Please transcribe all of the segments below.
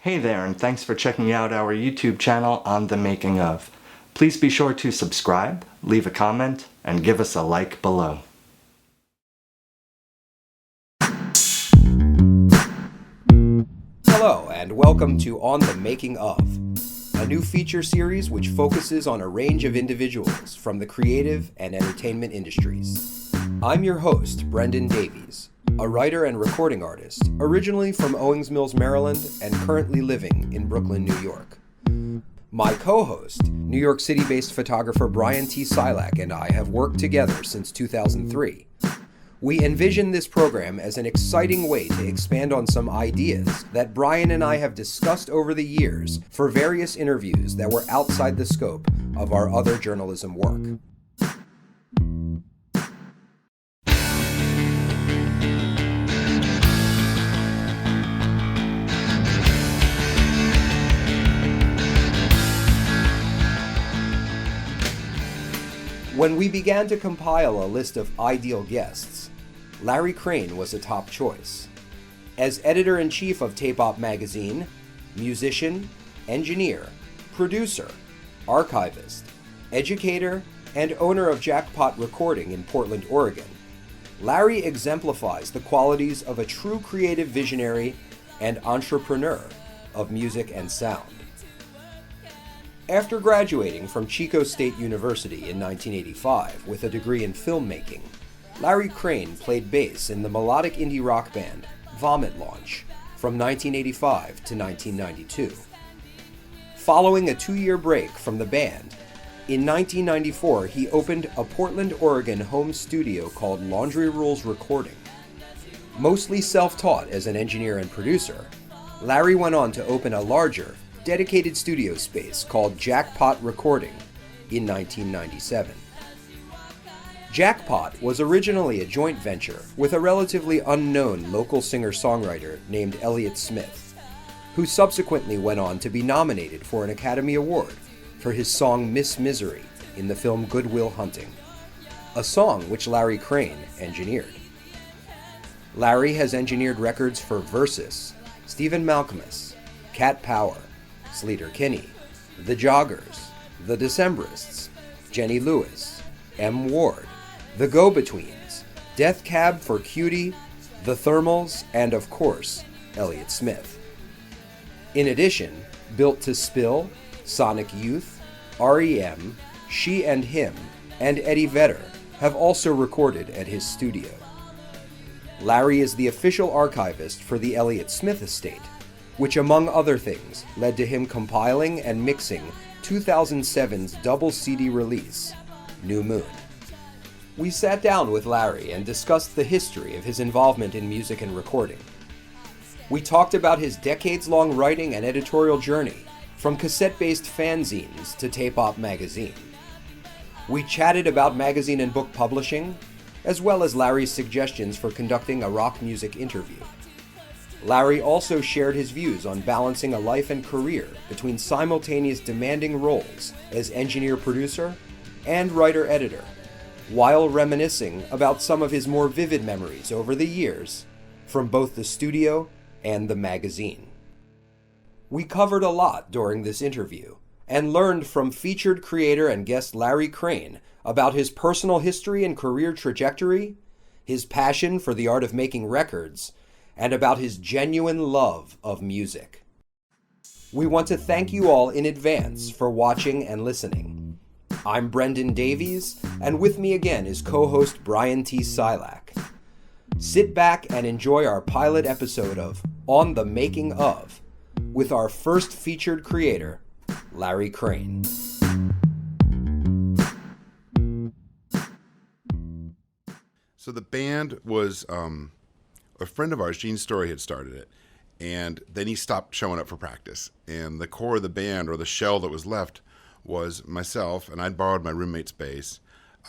Hey there, and thanks for checking out our YouTube channel on the making of. Please be sure to subscribe, leave a comment, and give us a like below. Hello, and welcome to On the Making of, a new feature series which focuses on a range of individuals from the creative and entertainment industries. I'm your host, Brendan Davies, a writer and recording artist, originally from Owings Mills, Maryland, and currently living in Brooklyn, New York. My co-host, New York City-based photographer Brian T. Silak, and I have worked together since 2003. We envision this program as an exciting way to expand on some ideas that Brian and I have discussed over the years for various interviews that were outside the scope of our other journalism work. When we began to compile a list of ideal guests, Larry Crane was a top choice. As editor-in-chief of Tape Op magazine, musician, engineer, producer, archivist, educator, and owner of Jackpot Recording in Portland, Oregon, Larry exemplifies the qualities of a true creative visionary and entrepreneur of music and sound. After graduating from Chico State University in 1985 with a degree in filmmaking, Larry Crane played bass in the melodic indie rock band Vomit Launch from 1985 to 1992. Following a 2-year break from the band, in 1994 he opened a Portland, Oregon home studio called Laundry Rules Recording. Mostly self-taught as an engineer and producer, Larry went on to open a larger, dedicated studio space called Jackpot Recording in 1997. Jackpot was originally a joint venture with a relatively unknown local singer-songwriter named Elliott Smith, who subsequently went on to be nominated for an Academy Award for his song Miss Misery in the film Good Will Hunting, a song which Larry Crane engineered. Larry has engineered records for Versus, Stephen Malkmus, Cat Power, Sleater Kinney, The Joggers, The Decemberists, Jenny Lewis, M. Ward, The Go-Betweens, Death Cab for Cutie, The Thermals, and of course, Elliott Smith. In addition, Built to Spill, Sonic Youth, REM, She and Him, and Eddie Vedder have also recorded at his studio. Larry is the official archivist for the Elliott Smith estate, which among other things led to him compiling and mixing 2007's double CD release, New Moon. We sat down with Larry and discussed the history of his involvement in music and recording. We talked about his decades-long writing and editorial journey, from cassette-based fanzines to Tape Op magazine. We chatted about magazine and book publishing, as well as Larry's suggestions for conducting a rock music interview. Larry also shared his views on balancing a life and career between simultaneous demanding roles as engineer-producer and writer-editor, while reminiscing about some of his more vivid memories over the years from both the studio and the magazine. We covered a lot during this interview and learned from featured creator and guest Larry Crane about his personal history and career trajectory, his passion for the art of making records, and about his genuine love of music. We want to thank you all in advance for watching and listening. I'm Brendan Davies, and with me again is co-host Brian T. Silak. Sit back and enjoy our pilot episode of On the Making of, with our first featured creator, Larry Crane. So the band was a friend of ours, Gene Story, had started it, and then he stopped showing up for practice. And the core of the band, or the shell that was left, was myself, and I'd borrowed my roommate's bass.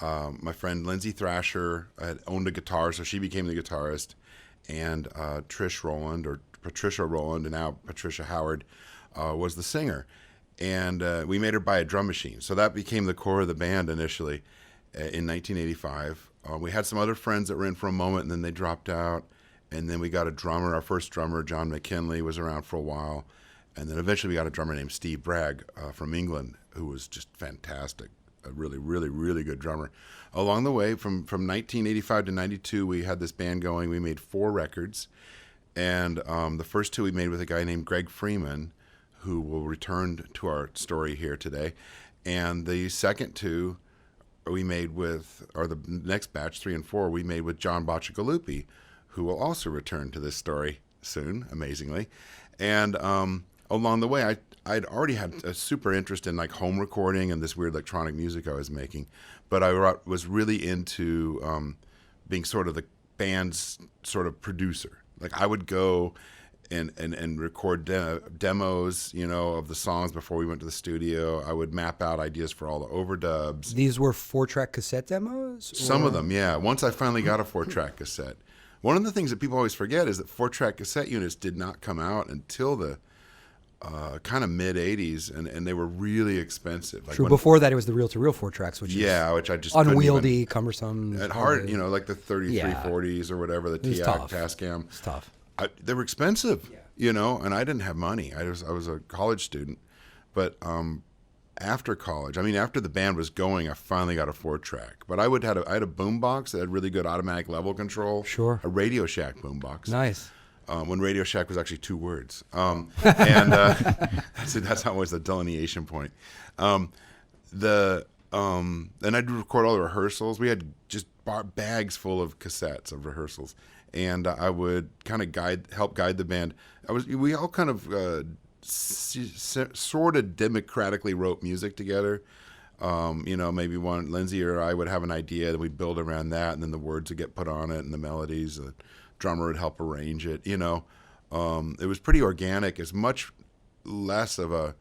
My friend Lindsay Thrasher had owned a guitar, so she became the guitarist, and Trish Rowland, or Patricia Rowland, and now Patricia Howard, was the singer. And we made her buy a drum machine. So that became the core of the band initially in 1985. We had some other friends that were in for a moment, and then they dropped out. And then we got a drummer. Our first drummer, John McKinley, was around for a while. And then eventually we got a drummer named Steve Bragg from England, who was just fantastic, a really, really, really good drummer. Along the way, from 1985 to 92, we had this band going. We made 4 records. And the first 2 we made with a guy named Greg Freeman, who will return to our story here today. And the second 2 we made with, or the next batch, 3 and 4, we made with John Bacigalupi, who will also return to this story soon, amazingly. And along the way, I'd already had a super interest in like home recording and this weird electronic music I was making, but I was really into being sort of the band's sort of producer. Like I would go and record demos, of the songs before we went to the studio. I would map out ideas for all the overdubs. These were 4-track cassette demos? Some of them, yeah. Once I finally got a 4-track cassette. One of the things that people always forget is that 4-track cassette units did not come out until the kind of mid-'80s, and they were really expensive. Like True. Before that, it was the reel-to-reel 4-tracks, which which I just unwieldy, cumbersome. At hard, like the 3340s or whatever, the TI Tascam. It's tough. They were expensive, and I didn't have money. I was a college student, but after college, after the band was going, I finally got a 4-track. But I had a boombox that had really good automatic level control. Sure. A Radio Shack boombox. Nice. When Radio Shack was actually 2 words, and that's always the delineation point. And I'd record all the rehearsals. We had just bags full of cassettes of rehearsals, and I would kind of help guide the band. We all kind of sort of democratically wrote music together. Maybe Lindsay or I would have an idea, that we'd build around that, and then the words would get put on it, and the melodies. The drummer would help arrange it. It was pretty organic. It's much less of a.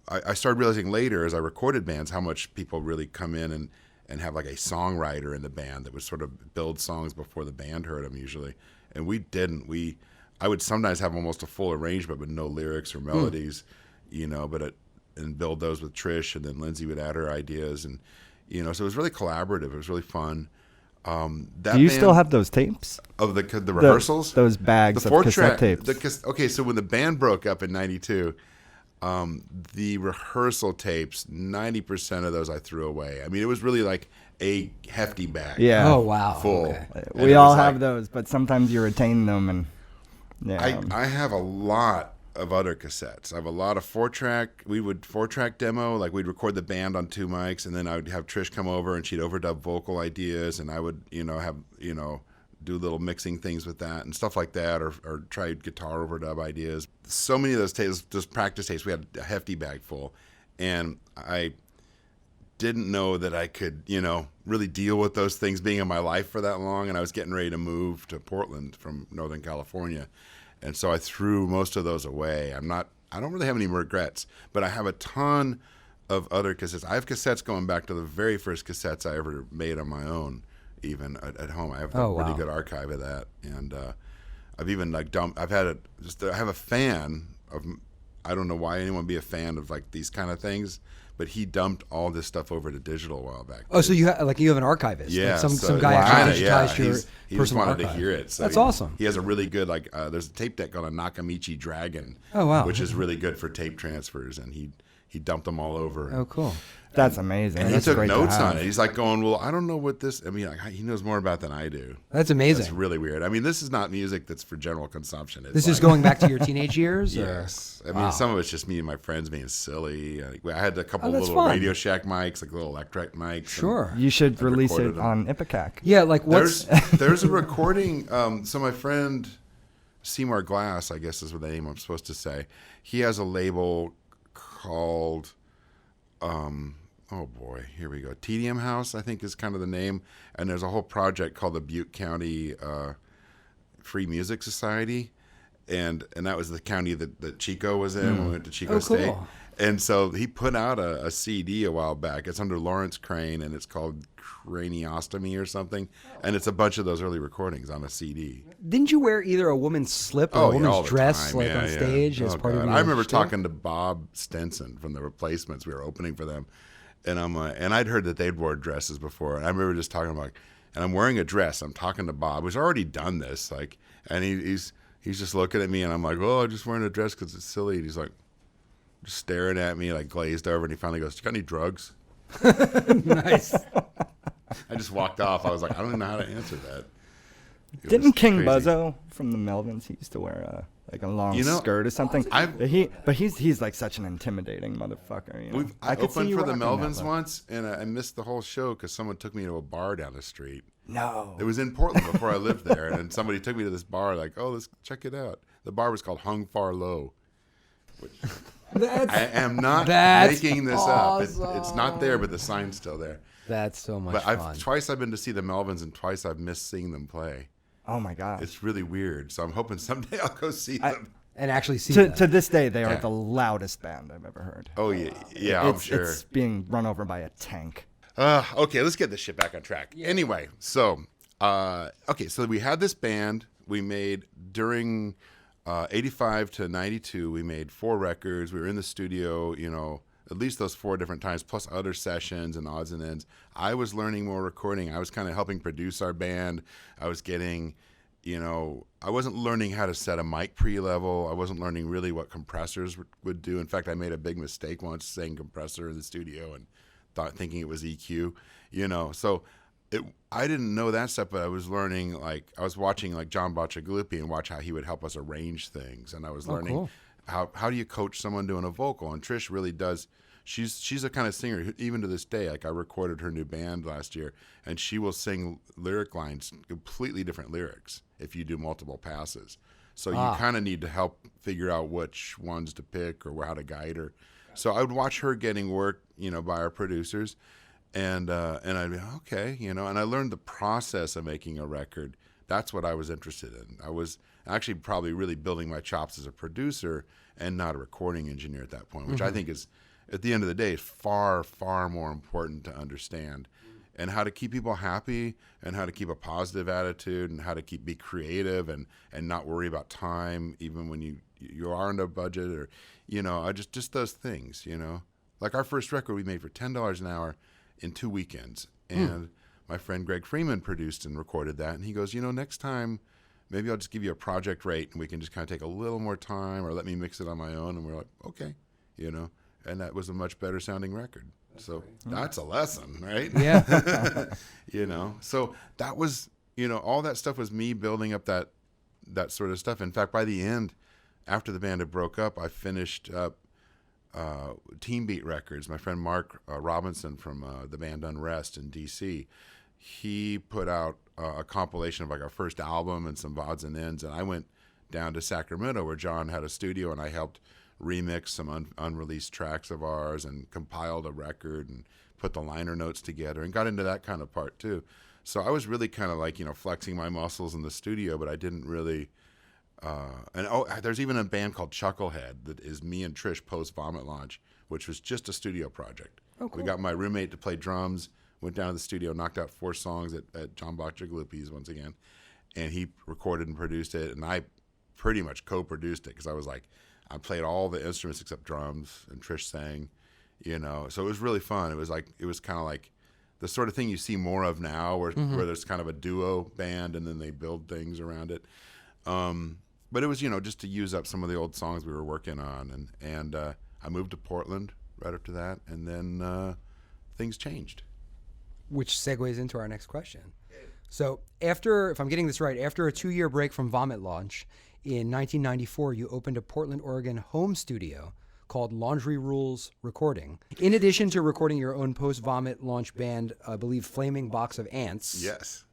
I started realizing later as I recorded bands how much people really come in and have like a songwriter in the band that would sort of build songs before the band heard them usually, and we didn't. I would sometimes have almost a full arrangement but no lyrics or melodies, and build those with Trish, and then Lindsay would add her ideas, and so it was really collaborative. It was really fun. Do you still have those tapes of the rehearsals? Those bags of cassette tapes. Okay, so when the band broke up in '92, the rehearsal tapes, 90% of those I threw away. It was really like a hefty bag. Yeah. Oh wow. Full. Okay. We all have those, but sometimes you retain them, and I have a lot of other cassettes. I have a lot of 4-track. We would 4-track demo, like we'd record the band on 2 mics, and then I would have Trish come over and she'd overdub vocal ideas, and I would, have, do little mixing things with that and stuff like that, or try guitar overdub ideas. So many of those tapes, those practice tapes, we had a hefty bag full, and I didn't know that I could, really deal with those things being in my life for that long, and I was getting ready to move to Portland from Northern California. And so I threw most of those away. I don't really have any regrets, but I have a ton of other cassettes. I have cassettes going back to the very first cassettes I ever made on my own, even at home. I have a really good archive of that. And I've even I have a fan of, I don't know why anyone would be a fan of like these kind of things, but he dumped all this stuff over to digital a while back. Oh, so you have an archivist? Yeah, like some guy actually digitized your he just wanted archive. to hear it. So That's awesome. He has a really good there's a tape deck called a Nakamichi Dragon. Oh wow, which is really good for tape transfers, and he dumped them all over. Oh cool. That's amazing. And That's he took great notes to have. on it. He's like going, well, I don't know what this. He knows more about than I do. That's amazing. That's really weird. This is not music that's for general consumption. This is going back to your teenage years? Yes. Wow. Some of it's just me and my friends being silly. I had a couple that's little fun. Radio Shack mics, like little electric mics. Sure. You should release it recorded them. on Ipecac. Yeah, like what's... There's a recording. So my friend Seymour Glass, I guess is what the name I'm supposed to say. He has a label called... oh boy, here we go. Tedium House, I think, is kind of the name. And there's a whole project called the Butte County Free Music Society. And that was the county that Chico was in when we went to Chico State. Cool. And so he put out a CD a while back. It's under Lawrence Crane, and it's called Craniostomy or something. And it's a bunch of those early recordings on a CD. Didn't you wear either a woman's slip or a all woman's the dress time. on stage as part of your I remember shtick? talking to Bob Stenson from the Replacements. We were opening for them. And I'm like, and I'd heard that they'd worn dresses before. And I remember just talking about, and I'm wearing a dress. I'm talking to Bob, who's already done this. And he's just looking at me, and I'm like, oh, I'm just wearing a dress because it's silly. And he's like, just staring at me, like glazed over, and he finally goes, "You got any drugs?" Nice. I just walked off. I was like, I don't even know how to answer that. It Didn't was King crazy. Buzzo from the Melvins, he used to wear a long skirt or something? But he's like such an intimidating motherfucker. You know? I could see opened you for the rocking that Melvins look. once, and I missed the whole show because someone took me to a bar down the street. No. It was in Portland before I lived there, and somebody took me to this bar, like, "Oh, let's check it out." The bar was called Hung Far Low. I am not making this up. It's not there, but the sign's still there. That's so much But fun. twice I've been to see the Melvins, and twice I've missed seeing them play. Oh my God. It's really weird. So I'm hoping someday I'll go see them. And actually see that. To this day, they are Yeah. the loudest band I've ever heard. Oh yeah, I'm sure. It's being run over by a tank. Okay, let's get this shit back on track. Anyway, so so we had this band. We made during 85 to 92. We made 4 records. We were in the studio, at least those 4 different times, plus other sessions and odds and ends. I was learning more recording. I was kind of helping produce our band. I was getting, I wasn't learning how to set a mic pre-level. I wasn't learning really what compressors would do. In fact, I made a big mistake once saying compressor in the studio and thinking it was EQ, So I didn't know that stuff, but I was learning, I was watching John Bocciagaluppi and watch how he would help us arrange things. And I was learning cool. how do you coach someone doing a vocal? And Trish really does. She's a kind of singer who, even to this day, I recorded her new band last year, and she will sing lyric lines, completely different lyrics if you do multiple passes. So you kind of need to help figure out which ones to pick or how to guide her. So I would watch her getting work, by our producers, and I'd be okay, and I learned the process of making a record. That's what I was interested in. I was actually probably really building my chops as a producer and not a recording engineer at that point, which I think is, at the end of the day, far, far more important to understand, and how to keep people happy, and how to keep a positive attitude, and how to be creative and not worry about time, even when you are under budget, or just those things. Like our first record we made for $10 an hour in 2 weekends, and my friend Greg Freeman produced and recorded that, and he goes, next time maybe I'll just give you a project rate and we can just kind of take a little more time, or let me mix it on my own. And we're like, okay, and that was a much better sounding record. That's a lesson, right? Yeah. So that was, all that stuff was me building up that sort of stuff. In fact, by the end, after the band had broke up, I finished up Team Beat Records. My friend Mark Robinson from the band Unrest in DC, he put out a compilation of our first album and some odds and ends, and I went down to Sacramento where John had a studio, and I helped remix some unreleased tracks of ours and compiled a record and put the liner notes together and got into that kind of part too. So I was really kind of flexing my muscles in the studio, but I didn't really there's even a band called Chucklehead that is me and Trish post Vomit Launch, which was just a studio project. Oh, cool. We got my roommate to play drums, went down to the studio, knocked out 4 songs at John Bocciagaluppi's once again, and he recorded and produced it, and I pretty much co-produced it because I was like, I played all the instruments except drums, and Trish sang, So it was really fun. It was kind of like the sort of thing you see more of now, where there's kind of a duo band and then they build things around it. But it was, just to use up some of the old songs we were working on, and I moved to Portland right after that, and then things changed. Which segues into our next question. So after, if I'm getting this right, after a 2-year break from Vomit Launch, in 1994, you opened a Portland, Oregon home studio called Laundry Rules Recording. In addition to recording your own post-Vomit Launch band, I believe Flaming Box of Ants. Yes.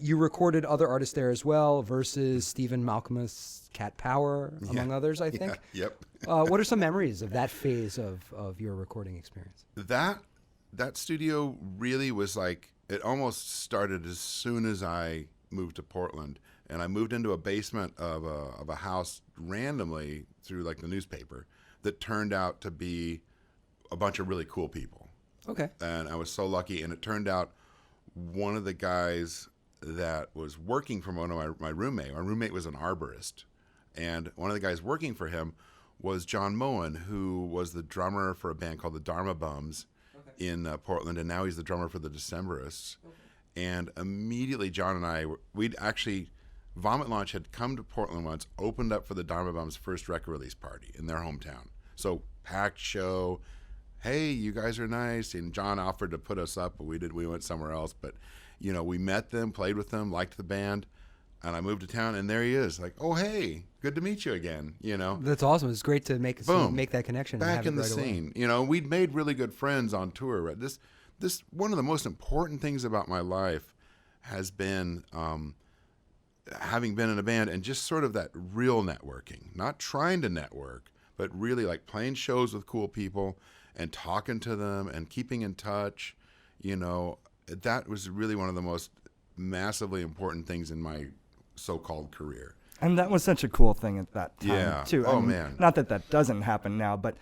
You recorded other artists there as well, versus Stephen Malcolmus, Cat Power, among others, I think. Yeah, yep. What are some memories of that phase of your recording experience? That studio really was it almost started as soon as I moved to Portland, and I moved into a basement of a house randomly through the newspaper that turned out to be a bunch of really cool people. Okay. And I was so lucky, and it turned out one of the guys that was working for my roommate was an arborist, and one of the guys working for him was John Moen, who was the drummer for a band called the Dharma Bums in Portland, and now he's the drummer for the Decemberists. And immediately John and I, Vomit Launch had come to Portland once, opened up for the Dharma Bums' first record release party in their hometown. So packed show. Hey, you guys are nice. And John offered to put us up, but we went somewhere else. But, you know, we met them, played with them, liked the band. And I moved to town, and there he is. Like, oh, hey, good to meet you again, you know. That's awesome. It's great to make that connection. Back and have in it the right away. scene. You know, we'd made really good friends on tour. Right? This one of the most important things about my life has been having been in a band and just sort of that real networking. Not trying to network, but really like playing shows with cool people and talking to them and keeping in touch. You know, that was really one of the most massively important things in my so-called career. And that was such a cool thing at that time, Yeah. too. Oh, I mean, man. Not that that doesn't happen now, but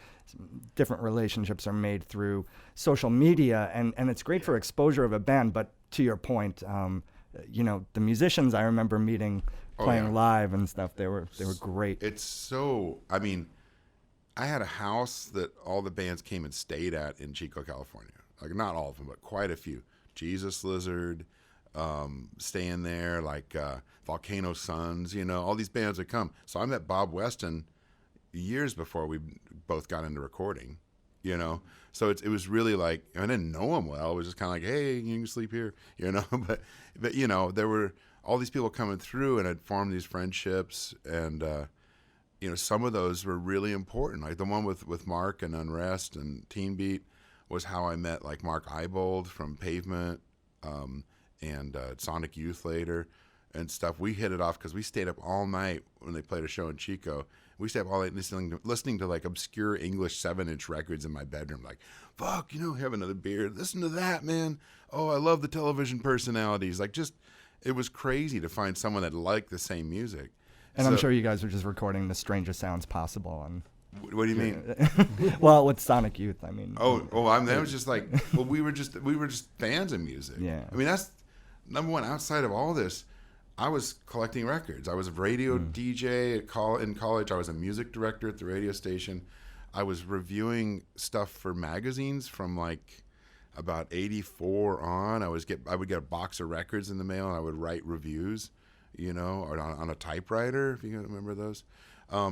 different relationships are made through social media, and it's great for exposure of a band. But to your point, you know, the musicians I remember meeting, playing live and stuff, they were great. It's so, I mean, I had a house that all the bands came and stayed at in Chico, California. Like, not all of them, but quite a few. Jesus Lizard, staying there, like Volcano Suns, you know, all these bands would come. So I met Bob Weston years before we both got into recording, you know. So it was really like, I didn't know him well. It was just kind of like, hey, you can sleep here, you know. but you know, there were all these people coming through, and I'd formed these friendships, and you know, some of those were really important. Like the one with Mark and Unrest and Teen Beat was how I met like Mark Eibold from Pavement, and Sonic Youth later and stuff. We hit it off because we stayed up all night when they played a show in Chico. We stayed up all night listening to like obscure English 7-inch records in my bedroom. Like, fuck, you know, have another beer. Listen to that, man. Oh, I love the television personalities. Like, just, it was crazy to find someone that liked the same music. And I'm sure you guys were just recording the strangest sounds possible. And What do you mean? well, with Sonic Youth, I mean. That was just like, well, we were just fans of music. Yeah. I mean, that's number one. Outside of all this, I was collecting records. I was a radio DJ in college. I was a music director at the radio station. I was reviewing stuff for magazines from like about '84 on. I would get a box of records in the mail, and I would write reviews, you know, or on a typewriter, if you remember those.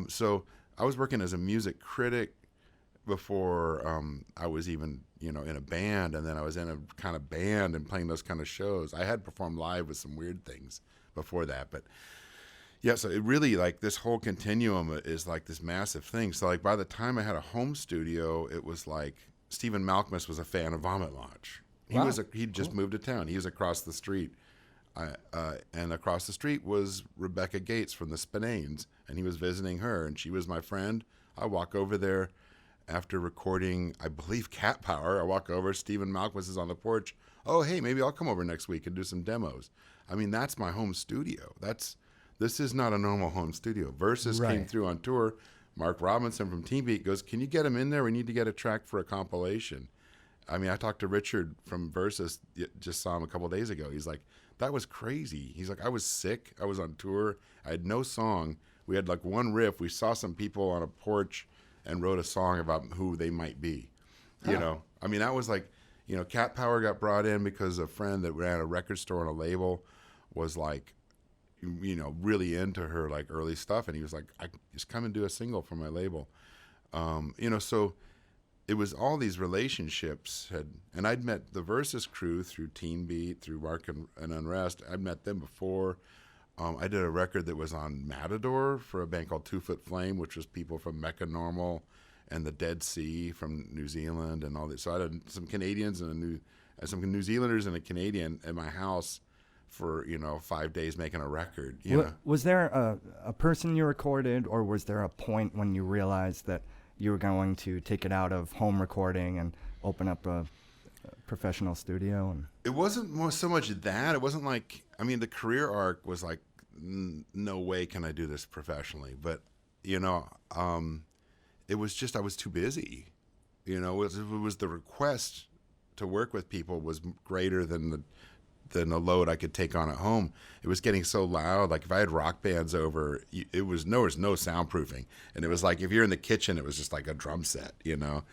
So I was working as a music critic before I was even, you know, in a band, and then I was in a kind of band and playing those kind of shows. I had performed live with some weird things before that, but yeah, so it really, like, this whole continuum is like this massive thing. So like by the time I had a home studio, it was like Stephen Malkmus was a fan of Vomit Launch. He'd just moved to town. He was across the street. And across the street was Rebecca Gates from the Spinanes, and he was visiting her, and she was my friend. I walk over there after recording, I believe, Cat Power. I walk over, Stephen Malkmus is on the porch. Oh, hey, maybe I'll come over next week and do some demos. I mean, that's my home studio. This is not a normal home studio. Versus came through on tour. Mark Robinson from Teen Beat goes, can you get him in there? We need to get a track for a compilation. I mean, I talked to Richard from Versus, just saw him a couple of days ago. He's like, that was crazy. He's like, I was sick. I was on tour. I had no song. We had like one riff. We saw some people on a porch and wrote a song about who they might be. You know, I mean, that was like, you know, Cat Power got brought in because a friend that ran a record store and a label was like, you know, really into her like early stuff. And he was like, I just come and do a single for my label. You know, so it was all these relationships and I'd met the Versus crew through Teen Beat, through Mark and Unrest. I'd met them before. I did a record that was on Matador for a band called 2 Foot Flame, which was people from Mecca Normal and the Dead Sea from New Zealand and all this. So I had some Canadians and some New Zealanders and a Canadian at my house for, you know, 5 days making a record. You know? Was there a person you recorded, or was there a point when you realized that you were going to take it out of home recording and open up a professional studio? And it wasn't so much that. It wasn't like, I mean, the career arc was like, no way can I do this professionally. But, you know, it was just I was too busy. You know, it was the request to work with people was greater than the load I could take on at home. It was getting so loud. Like if I had rock bands over, there was no soundproofing. And it was like if you're in the kitchen, it was just like a drum set, you know.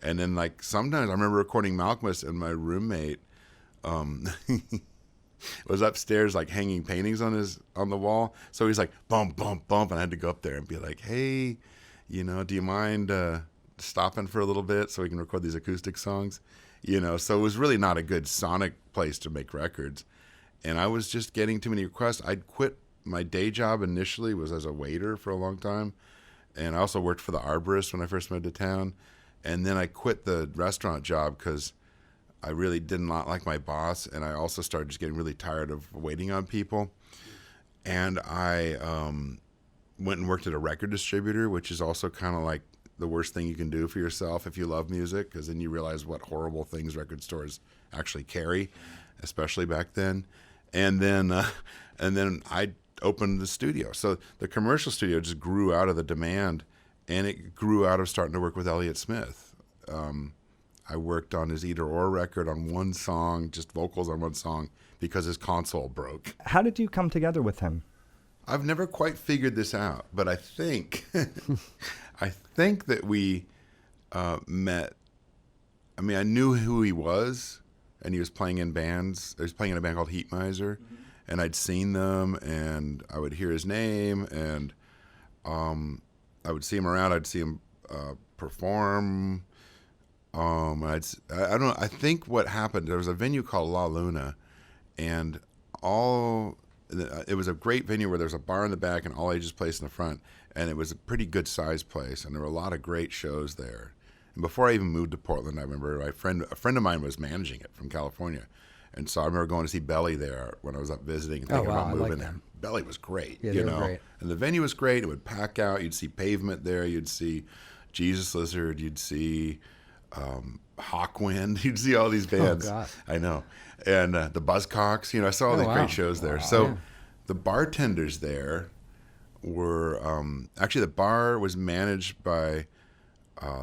And then like sometimes I remember recording Malkmus, and my roommate was upstairs like hanging paintings on the wall. So he's like bump, bump, bump, and I had to go up there and be like, hey, you know, do you mind stopping for a little bit so we can record these acoustic songs, you know. So it was really not a good sonic place to make records. And I was just getting too many requests. I'd quit my day job initially, was as a waiter for a long time. And I also worked for the arborist when I first moved to town. And then I quit the restaurant job because I really did not like my boss. And I also started just getting really tired of waiting on people. And I went and worked at a record distributor, which is also kind of like the worst thing you can do for yourself if you love music, because then you realize what horrible things record stores actually carry, especially back then. And then I opened the studio. So the commercial studio just grew out of the demand, and it grew out of starting to work with Elliott Smith. I worked on his Either Or record on one song, just vocals on one song, because his console broke. How did you come together with him? I've never quite figured this out, but I think that we met. I mean, I knew who he was, and he was playing in bands. He was playing in a band called Heat Miser, and I'd seen them, and I would hear his name, and I would see him around. I'd see him perform. I don't know. I think what happened, there was a venue called La Luna, and it was a great venue where there was a bar in the back and all ages place in the front, and it was a pretty good sized place, and there were a lot of great shows there. And before I even moved to Portland, I remember a friend of mine was managing it from California, and so I remember going to see Belly there when I was up visiting and thinking about moving there. Belly was great, Yeah, you they were know, great. and the venue was great. It would pack out. You'd see Pavement there. You'd see Jesus Lizard. You'd see Hawkwind. You'd see all these bands. Oh, God. I know. And the Buzzcocks, you know, I saw all these great shows there. So the bartenders there were, actually the bar was managed by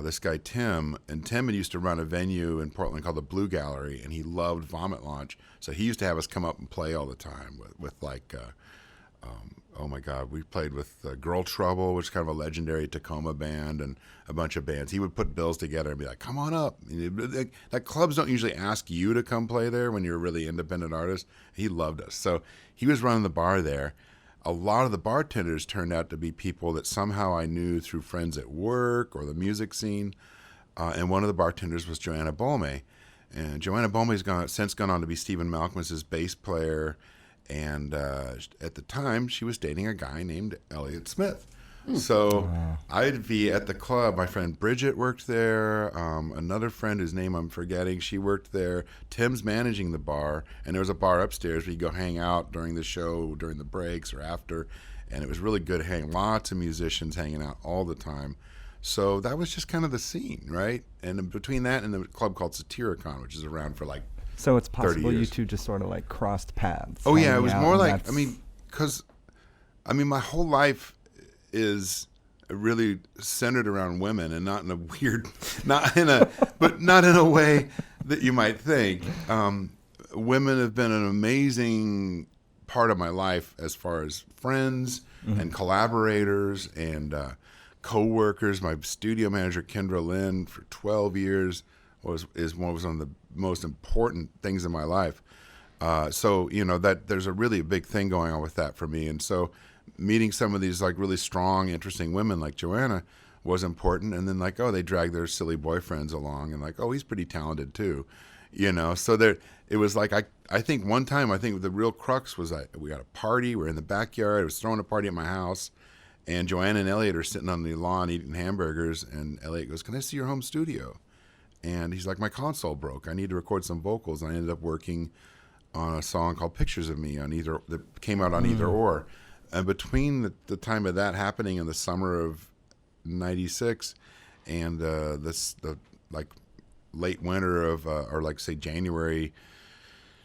this guy, Tim. And Tim had used to run a venue in Portland called the Blue Gallery, and he loved Vomit Launch. So he used to have us come up and play all the time with like, oh my God, we played with Girl Trouble, which is kind of a legendary Tacoma band, and a bunch of bands. He would put bills together and be like, come on up. Like, clubs don't usually ask you to come play there when you're a really independent artist. He loved us. So he was running the bar there. A lot of the bartenders turned out to be people that somehow I knew through friends at work or the music scene. And one of the bartenders was Joanna Bolme. And Joanna Bolme's since gone on to be Stephen Malcolm's bass player. And at the time, she was dating a guy named Elliott Smith. So I'd be at the club. My friend Bridget worked there. Another friend whose name I'm forgetting, she worked there. Tim's managing the bar. And there was a bar upstairs where you go hang out during the show, during the breaks or after. And it was really good hang. Lots of musicians hanging out all the time. So that was just kind of the scene, right? And between that and the club called Satyricon, which is around for like So it's possible you years. two just sort of like crossed paths. Oh yeah, it hanging was out, more and like, that's- because my whole life is really centered around women, and not in a weird, not in a way that you might think. Women have been an amazing part of my life as far as friends and collaborators and co-workers. My studio manager, Kendra Lynn, for 12 years was one of the most important things in my life. So, you know, that there's a really big thing going on with that for me. And so meeting some of these like really strong, interesting women like Joanna was important. And then like, oh, they drag their silly boyfriends along and like, oh, he's pretty talented too, you know? So it was like, I think one time, I think the real crux was we had a party, we're in the backyard, I was throwing a party at my house, and Joanna and Elliott are sitting on the lawn eating hamburgers, and Elliott goes, can I see your home studio? And he's like, my console broke. I need to record some vocals. And I ended up working on a song called Pictures of Me that came out on Either Or. And between the time of that happening in the summer of '96 and the like late winter of or like say January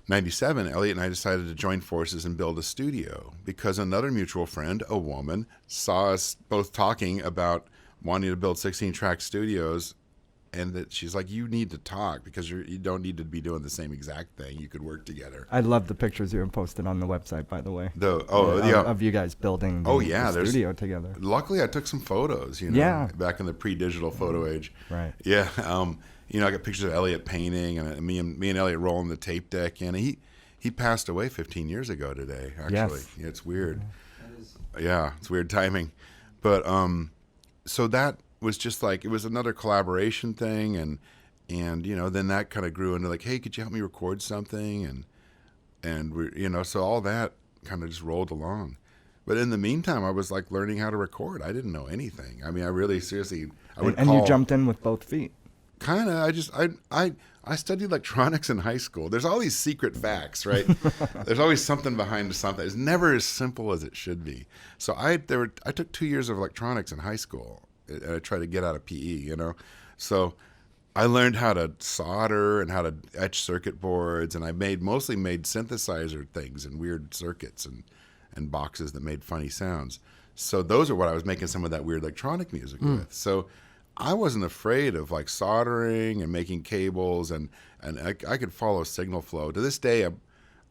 '97, Elliott and I decided to join forces and build a studio because another mutual friend, a woman, saw us both talking about wanting to build 16-track studios. And that she's like, you need to talk because you don't need to be doing the same exact thing. You could work together. I love the pictures you have posted on the website, by the way. Of you guys building the studio together. Luckily, I took some photos, you know, back in the pre-digital photo age. Right. Yeah. You know, I got pictures of Elliott painting and me and Elliott rolling the tape deck in. He passed away 15 years ago today, actually. Yes. Yeah, it's weird. Yeah, it's weird timing. But so that was just like, it was another collaboration thing. And then that kind of grew into like, hey, could you help me record something? And we, so all that kind of just rolled along. But in the meantime, I was like learning how to record. I didn't know anything. I mean, I really seriously, And you jumped in with both feet. Kind of. I studied electronics in high school. There's all these secret facts, right? There's always something behind something. It's never as simple as it should be. So I took 2 years of electronics in high school, and I tried to get out of PE, So I learned how to solder and how to etch circuit boards, and I mostly made synthesizer things and weird circuits and boxes that made funny sounds. So those are what I was making some of that weird electronic music with. So I wasn't afraid of like soldering and making cables, and I could follow signal flow. To this day,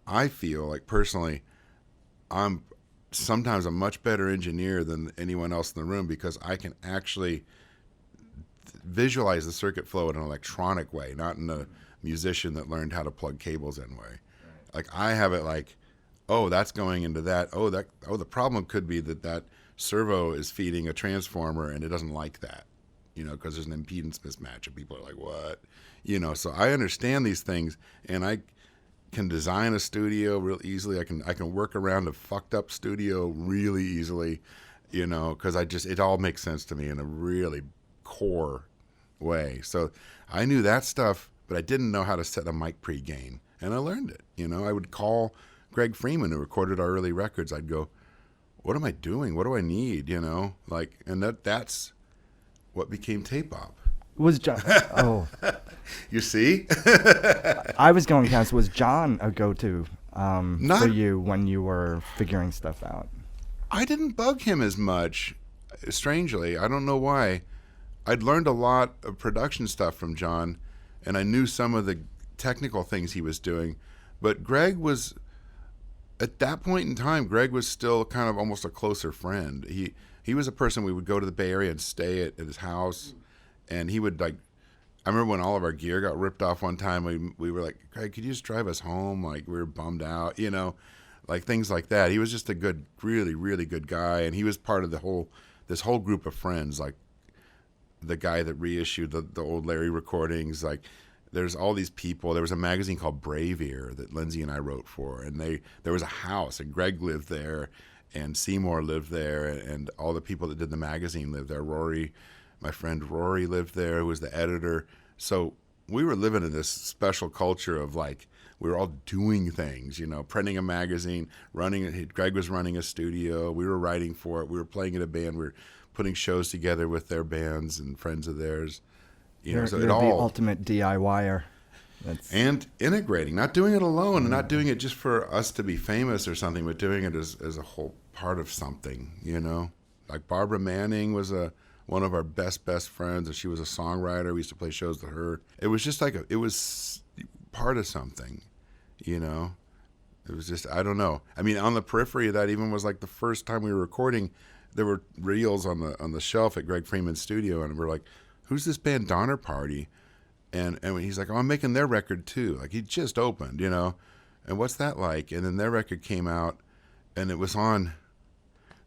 I feel like personally, I'm sometimes a much better engineer than anyone else in the room because I can actually visualize the circuit flow in an electronic way, not in a musician that learned how to plug cables in way. Like I have it like, oh, that's going into that. Oh, the problem could be that servo is feeding a transformer and it doesn't like that. Because there's an impedance mismatch, and people are like, what? So I understand these things, and I can design a studio real easily. I can work around a fucked up studio really easily, because it all makes sense to me in a really core way. So I knew that stuff, but I didn't know how to set a mic pre-gain, and I learned it. I would call Greg Freeman, who recorded our early records. I'd go, what am I doing? What do I need? And that's what became Tape Op. Was John? Oh, you see? I was going to ask, was John a go-to for you when you were figuring stuff out? I didn't bug him as much, strangely. I don't know why. I'd learned a lot of production stuff from John, and I knew some of the technical things he was doing. But Greg was, at that point in time, Greg was still kind of almost a closer friend. He was a person we would go to the Bay Area and stay at his house, and he would I remember when all of our gear got ripped off one time, we were like, Greg, could you just drive us home? Like we were bummed out, like things like that. He was just a good, really, really good guy, and he was part of this whole group of friends, like the guy that reissued the old Larry recordings. Like there's all these people. There was a magazine called Brave Ear that Lindsay and I wrote for, and there was a house, and Greg lived there. And Seymour lived there, and all the people that did the magazine lived there. Rory, my friend Rory lived there, who was the editor. So we were living in this special culture of like, we were all doing things, printing a magazine, running it. Greg was running a studio. We were writing for it. We were playing in a band. We were putting shows together with their bands and friends of theirs. You're the ultimate DIYer. And integrating, not doing it alone, and not doing it just for us to be famous or something, but doing it as a whole part of something, Like Barbara Manning was one of our best friends, and she was a songwriter. We used to play shows with her. It was just like it was part of something, It was just, I don't know. I mean, on the periphery of that even was like the first time we were recording, there were reels on the shelf at Greg Freeman's studio, and we're like, who's this band Donner Party? And he's like, oh, I'm making their record too. Like he just opened, and what's that like? And then their record came out, and it was on,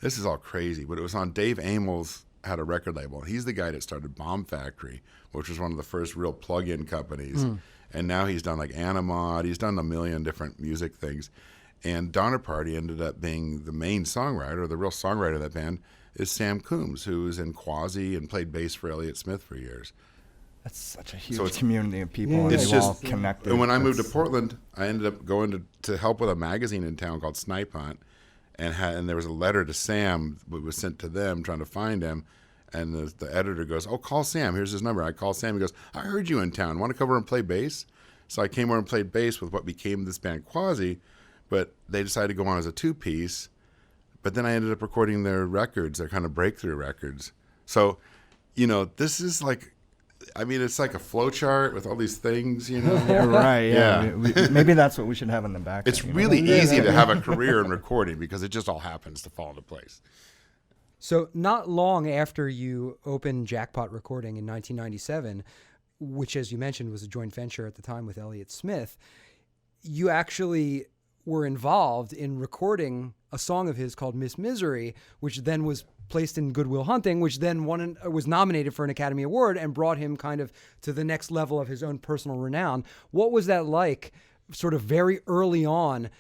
this is all crazy, but it was on Dave Amels had a record label. He's the guy that started Bomb Factory, which was one of the first real plug-in companies. And now he's done like Animod. He's done a million different music things. And Donner Party ended up being the main songwriter, the real songwriter of that band is Sam Coombs, who was in Quasi and played bass for Elliott Smith for years. That's such a huge community of people, and it's they're all just connected. And when I moved to Portland, I ended up going to help with a magazine in town called Snipe Hunt, and there was a letter to Sam that was sent to them trying to find him, and the editor goes, oh, call Sam, here's his number. I call Sam, he goes, I heard you in town, want to come over and play bass? So I came over and played bass with what became this band Quasi, but they decided to go on as a two-piece, but then I ended up recording their records, their kind of breakthrough records. So, this is like, I mean, it's like a flow chart with all these things, Right, yeah. Maybe that's what we should have in the back. It's really easy to have a career in recording because it just all happens to fall into place. So not long after you opened Jackpot Recording in 1997, which, as you mentioned, was a joint venture at the time with Elliott Smith, you actually were involved in recording a song of his called Miss Misery, which then was placed in Good Will Hunting, which then was nominated for an Academy Award and brought him kind of to the next level of his own personal renown. What was that like, sort of very early on,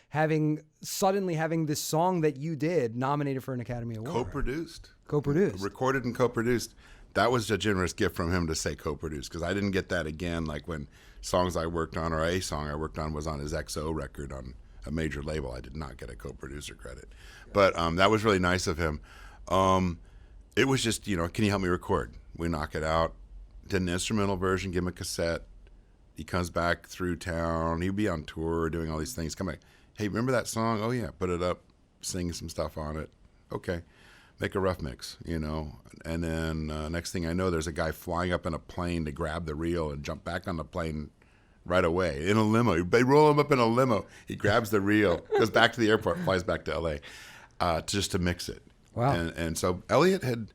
suddenly having this song that you did nominated for an Academy Award? Co-produced. Recorded and co-produced. That was a generous gift from him to say co-produced, because I didn't get that again, like when songs I worked on, or a song I worked on was on his XO record on a major label. I did not get a co-producer credit. But that was really nice of him. It was just, can you help me record? We knock it out. Did an instrumental version, give him a cassette. He comes back through town. He'd be on tour doing all these things. Come back. Hey, remember that song? Oh, yeah. Put it up. Sing some stuff on it. Okay. Make a rough mix, And then next thing I know, there's a guy flying up in a plane to grab the reel and jump back on the plane right away in a limo. They roll him up in a limo. He grabs the reel, goes back to the airport, flies back to L.A. Just to mix it. Wow. And so Elliott had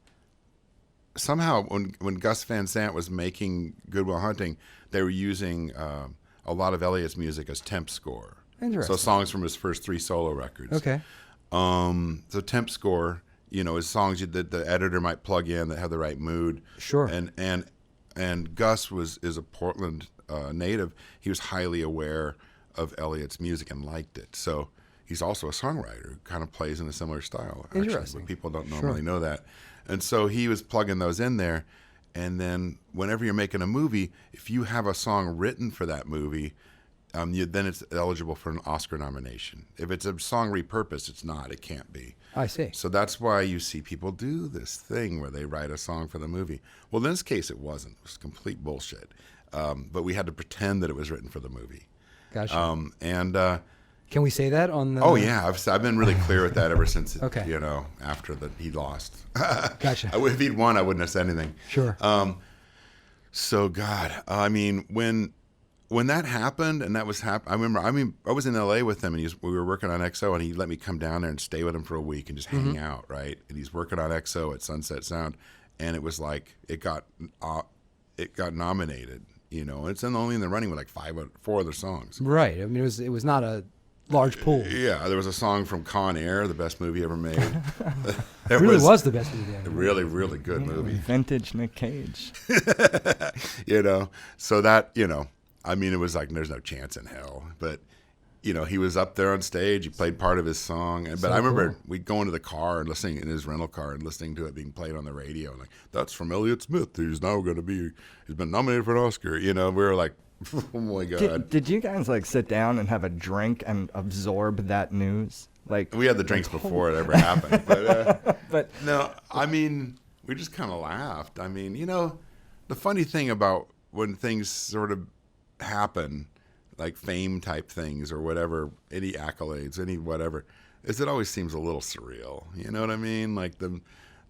somehow, when Gus Van Sant was making Good Will Hunting, they were using a lot of Elliott's music as temp score. Interesting. So songs from his first 3 solo records. Okay. So temp score, is songs that the editor might plug in that have the right mood. Sure. And Gus is a Portland native. He was highly aware of Elliott's music and liked it. So he's also a songwriter who kind of plays in a similar style. Actually, Interesting. but people don't normally know that. And so he was plugging those in there. And then whenever you're making a movie, if you have a song written for that movie, then it's eligible for an Oscar nomination. If it's a song repurposed, it's not. It can't be. I see. So that's why you see people do this thing where they write a song for the movie. Well, in this case, it wasn't. It was complete bullshit. But we had to pretend that it was written for the movie. Gotcha. Can we say that on the... Oh, yeah. I've been really clear with that ever since, Okay. after he lost. Gotcha. If he'd won, I wouldn't have said anything. Sure. So, God, when that happened, and that was I was in L.A. with him, and we were working on XO, and he let me come down there and stay with him for a week and just hang out, right? And he's working on XO at Sunset Sound, and it was like it got nominated, It's only in the running with like 4 other songs. Right. I mean, it was not a large pool. Yeah, there was a song from Con Air, the best movie ever made. It really was the best movie ever made. Really, really good movie. Vintage Nick Cage. So that, it was like there's no chance in hell. But, he was up there on stage. He played part of his song. But I remember we'd go into the car and listening in his rental car and listening to it being played on the radio. And like, that's from Elliott Smith, who's now he's been nominated for an Oscar. We were like, oh my God. Did you guys sit down and have a drink and absorb that news? We had the drinks before it ever happened. But no, we just kind of laughed. The funny thing about when things sort of happen, like fame type things or whatever, any accolades, any whatever, is it always seems a little surreal. You know what I mean? Like the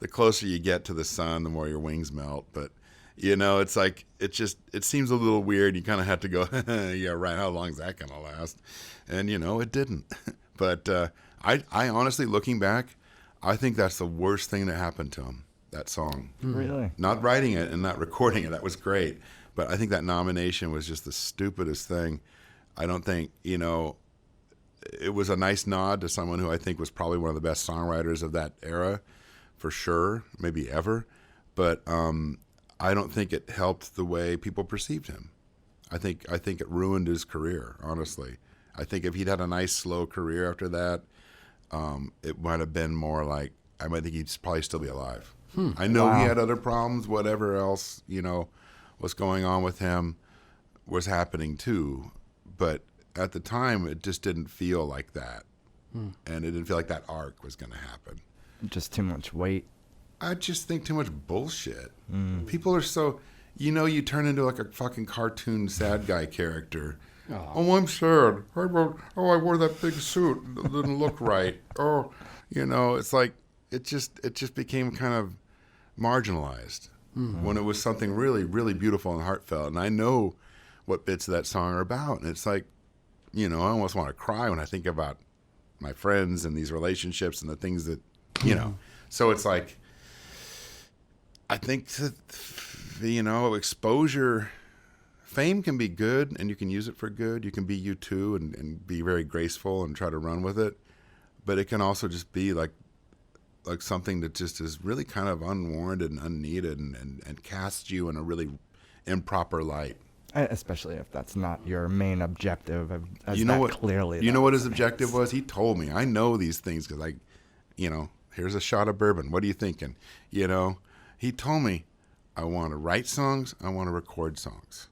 closer you get to the sun, the more your wings melt. But it's like it seems a little weird. You kind of have to go, yeah, right. How long is that gonna last? And it didn't. But I honestly, looking back, I think that's the worst thing that happened to him. That song. Really? Not writing it and not recording it. That was great. But I think that nomination was just the stupidest thing. I don't think, it was a nice nod to someone who I think was probably one of the best songwriters of that era, for sure, maybe ever. But I don't think it helped the way people perceived him. I think it ruined his career, honestly. I think if he'd had a nice, slow career after that, it might have been more like, I might think he'd probably still be alive. I know he had other problems, whatever else, was going on with him was happening too. But at the time, it just didn't feel like that. And it didn't feel like that arc was going to happen. Just too much weight. I just think too much bullshit. People are so, you turn into like a fucking cartoon sad guy character. Oh, I'm sad. I wore that big suit. It didn't look right. It's like, it just became kind of marginalized when it was something really, really beautiful and heartfelt. And I know what bits of that song are about. And it's like, I almost want to cry when I think about my friends and these relationships and the things that, So it's like, I think that, exposure, fame can be good and you can use it for good. You can be you too and be very graceful and try to run with it. But it can also just be like like something that just is really kind of unwarranted and unneeded and casts you in a really improper light. Especially if that's not your main objective. As You know that what? Clearly, You that know what his wasn't objective was? He told me. I know these things because here's a shot of bourbon. What are you thinking? He told me, I want to write songs. I want to record songs.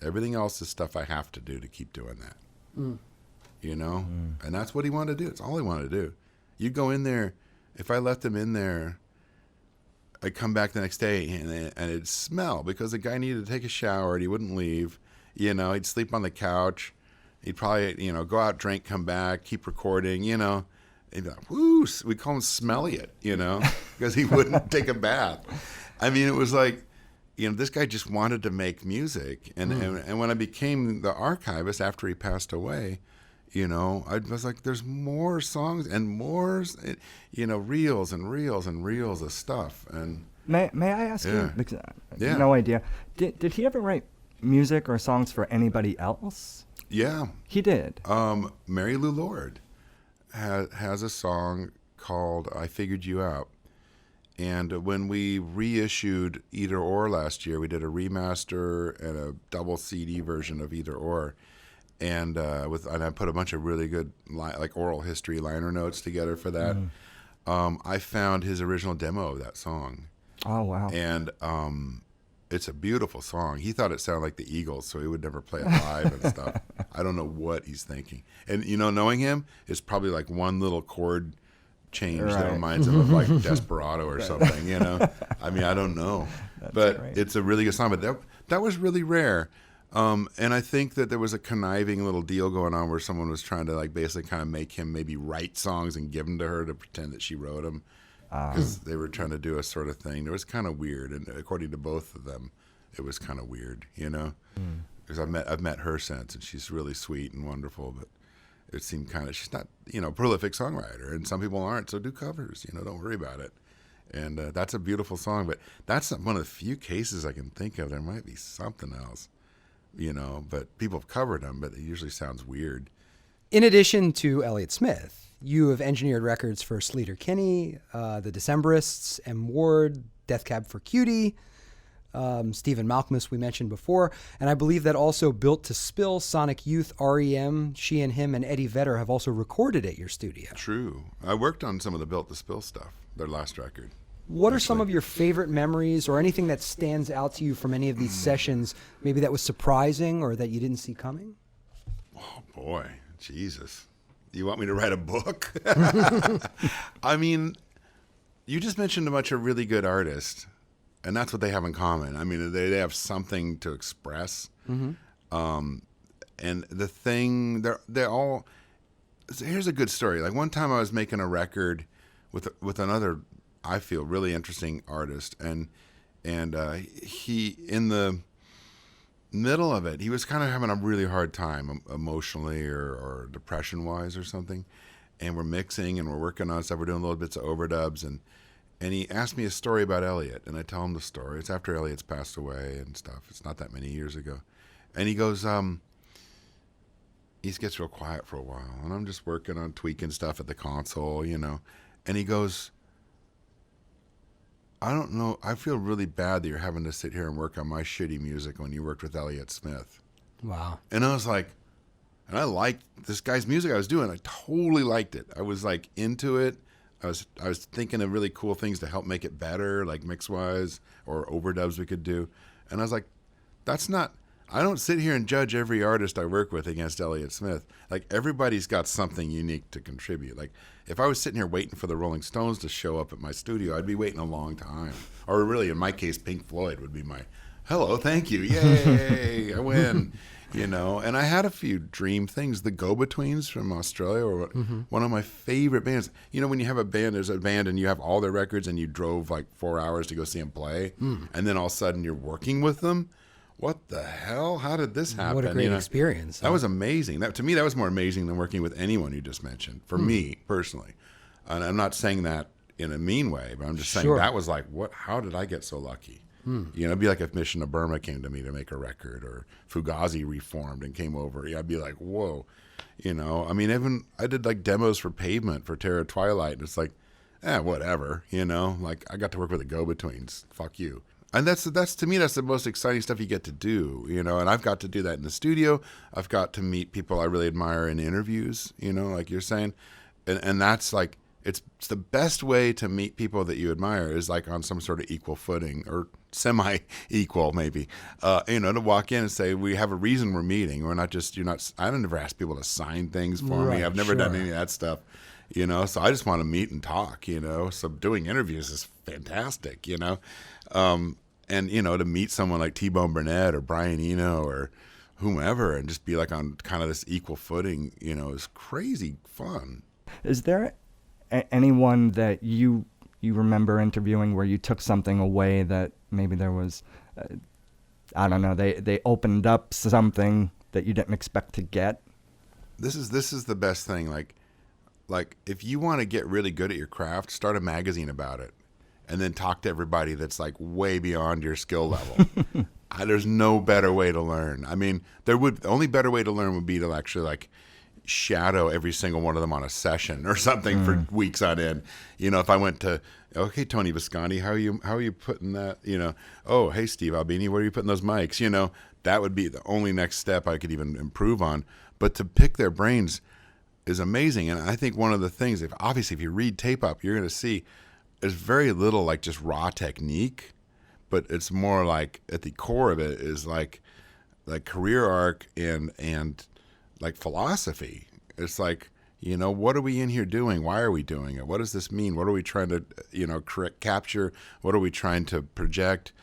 Everything else is stuff I have to do to keep doing that. And that's what he wanted to do. It's all he wanted to do. You'd go in there. If I left him in there, I'd come back the next day and it'd smell because the guy needed to take a shower and he wouldn't leave. He'd sleep on the couch. He'd probably, go out, drink, come back, keep recording, He'd be like, whoo, we call him Smelliot, because he wouldn't take a bath. I mean, it was like, this guy just wanted to make music. And when I became the archivist after he passed away, I was like, there's more songs and more, reels and reels and reels of stuff. And May I ask Yeah. you? Because Yeah. no idea. Did he ever write music or songs for anybody else? yeah, He did. Mary Lou Lord has a song called "I Figured You Out," and when we reissued Either Or last year, we did a remaster and a double CD version of Either Or. And I put a bunch of really good like oral history liner notes together for that. I found his original demo of that song, Oh wow. and it's a beautiful song. He thought it sounded like the Eagles, so he would never play it live and stuff. I don't know what he's thinking. And knowing him, it's probably like one little chord change that Right. reminds him of like Desperado or something. I mean, I don't know, but great. it's a really good song. But that was really rare. And I think that there was a conniving little deal going on where someone was trying to like basically kind of make him maybe write songs and give them to her to pretend that she wrote them, because they were trying to do a sort of thing. It was kind of weird, and according to both of them, it was kind of weird, Because I've met her since, and she's really sweet and wonderful, but it seemed kind of, she's not a prolific songwriter, and some people aren't, so do covers, don't worry about it. And that's a beautiful song, but that's one of the few cases I can think of. There might be something else. But people have covered them, but it usually sounds weird. In addition to Elliott Smith, you have engineered records for Sleater Kinney, the Decemberists, M. Ward, Death Cab for Cutie, Stephen Malkmus we mentioned before, and I believe that also Built to Spill, Sonic Youth, REM, She and Him, and Eddie Vedder have also recorded at your studio. True. I worked on some of the Built to Spill stuff, their last record. What are some of your favorite memories or anything that stands out to you from any of these sessions, maybe that was surprising or that you didn't see coming? Oh, boy. Jesus. You want me to write a book? I mean, you just mentioned a bunch of really good artists, and that's what they have in common. I mean, they have something to express. And the thing, they're all, here's a good story. Like one time I was making a record with another, I feel, really interesting artist, and he, in the middle of it, he was kind of having a really hard time emotionally or depression wise or something, and we're mixing and we're working on stuff, we're doing little bits of overdubs, and he asked me a story about Elliott, and I tell him the story. It's after Elliott's passed away and stuff. It's not that many years ago. And he goes, he gets real quiet for a while, and I'm just working on tweaking stuff at the console, and he goes, I don't know. I feel really bad that you're having to sit here and work on my shitty music when you worked with Elliott Smith. Wow. And I was like, and I liked this guy's music I was doing. I totally liked it. I was like into it. I was thinking of really cool things to help make it better, like mix-wise or overdubs we could do. And I was like, that's not, I don't sit here and judge every artist I work with against Elliott Smith. Like everybody's got something unique to contribute. Like if I was sitting here waiting for the Rolling Stones to show up at my studio, I'd be waiting a long time. Or really, in my case, Pink Floyd would be my, hello, thank you, yay, I win. And I had a few dream things. The Go-Betweens from Australia were one of my favorite bands. When you have a band, there's a band and you have all their records and you drove like 4 hours to go see them play, and then all of a sudden you're working with them. What the hell? How did this happen? What a great experience. That was amazing. To me, that was more amazing than working with anyone you just mentioned, for me personally. And I'm not saying that in a mean way, but I'm just saying that was like, how did I get so lucky? It'd be like if Mission to Burma came to me to make a record, or Fugazi reformed and came over. I'd be like, whoa. I mean, even I did like demos for Pavement for Terror Twilight, and it's like, whatever, like I got to work with the go-betweens. Fuck you. And that's to me, that's the most exciting stuff you get to do, and I've got to do that in the studio. I've got to meet people I really admire in interviews, like you're saying. And that's like, it's the best way to meet people that you admire is like on some sort of equal footing or semi-equal maybe, to walk in and say, we have a reason we're meeting. We're not just, I don't ever ask people to sign things for me. I've never done any of that stuff, so I just want to meet and talk, so doing interviews is fantastic, and, to meet someone like T-Bone Burnett or Brian Eno or whomever and just be like on kind of this equal footing, is crazy fun. Is there anyone that you remember interviewing where you took something away that maybe there was, I don't know, they opened up something that you didn't expect to get? This is the best thing. Like if you want to get really good at your craft, start a magazine about it. And then talk to everybody that's like way beyond your skill level. There's no better way to learn. I mean, the only better way to learn would be to actually like shadow every single one of them on a session or something for weeks on end. If I went to, okay, Tony Visconti, how are you putting that? Oh, hey, Steve Albini, where are you putting those mics? That would be the only next step I could even improve on. But to pick their brains is amazing. And I think one of the things, if you read Tape Up, you're going to see there's very little like just raw technique, but it's more like at the core of it is like career arc and like philosophy. It's like, what are we in here doing? Why are we doing it? What does this mean? What are we trying to, capture? What are we trying to project?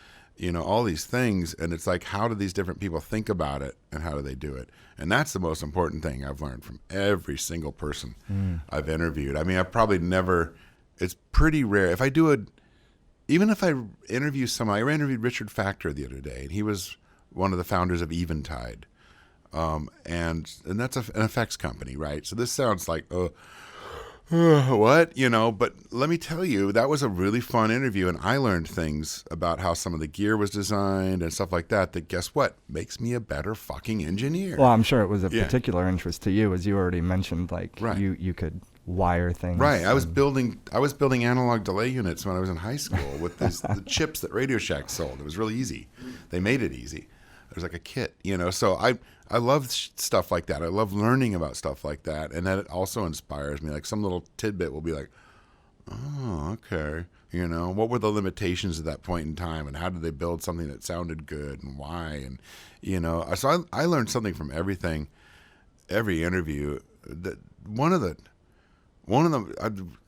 All these things. And it's like, how do these different people think about it and how do they do it? And that's the most important thing I've learned from every single person I've interviewed. I mean, I've probably never, it's pretty rare. Even if I interview someone, I interviewed Richard Factor the other day, and he was one of the founders of Eventide. And that's an effects company, right? So this sounds like, what? But let me tell you, that was a really fun interview, and I learned things about how some of the gear was designed and stuff like that, that guess what? Makes me a better fucking engineer. Well, I'm sure it was of particular interest to you, as you already mentioned, like you could wire things. Right. I was building analog delay units when I was in high school with the chips that Radio Shack sold. It was really easy. They made it easy. It was like a kit, So I love stuff like that. I love learning about stuff like that, and that it also inspires me. Like some little tidbit will be like, oh, okay. What were the limitations at that point in time, and how did they build something that sounded good, and why? And so I learned something from everything, every interview. That one of the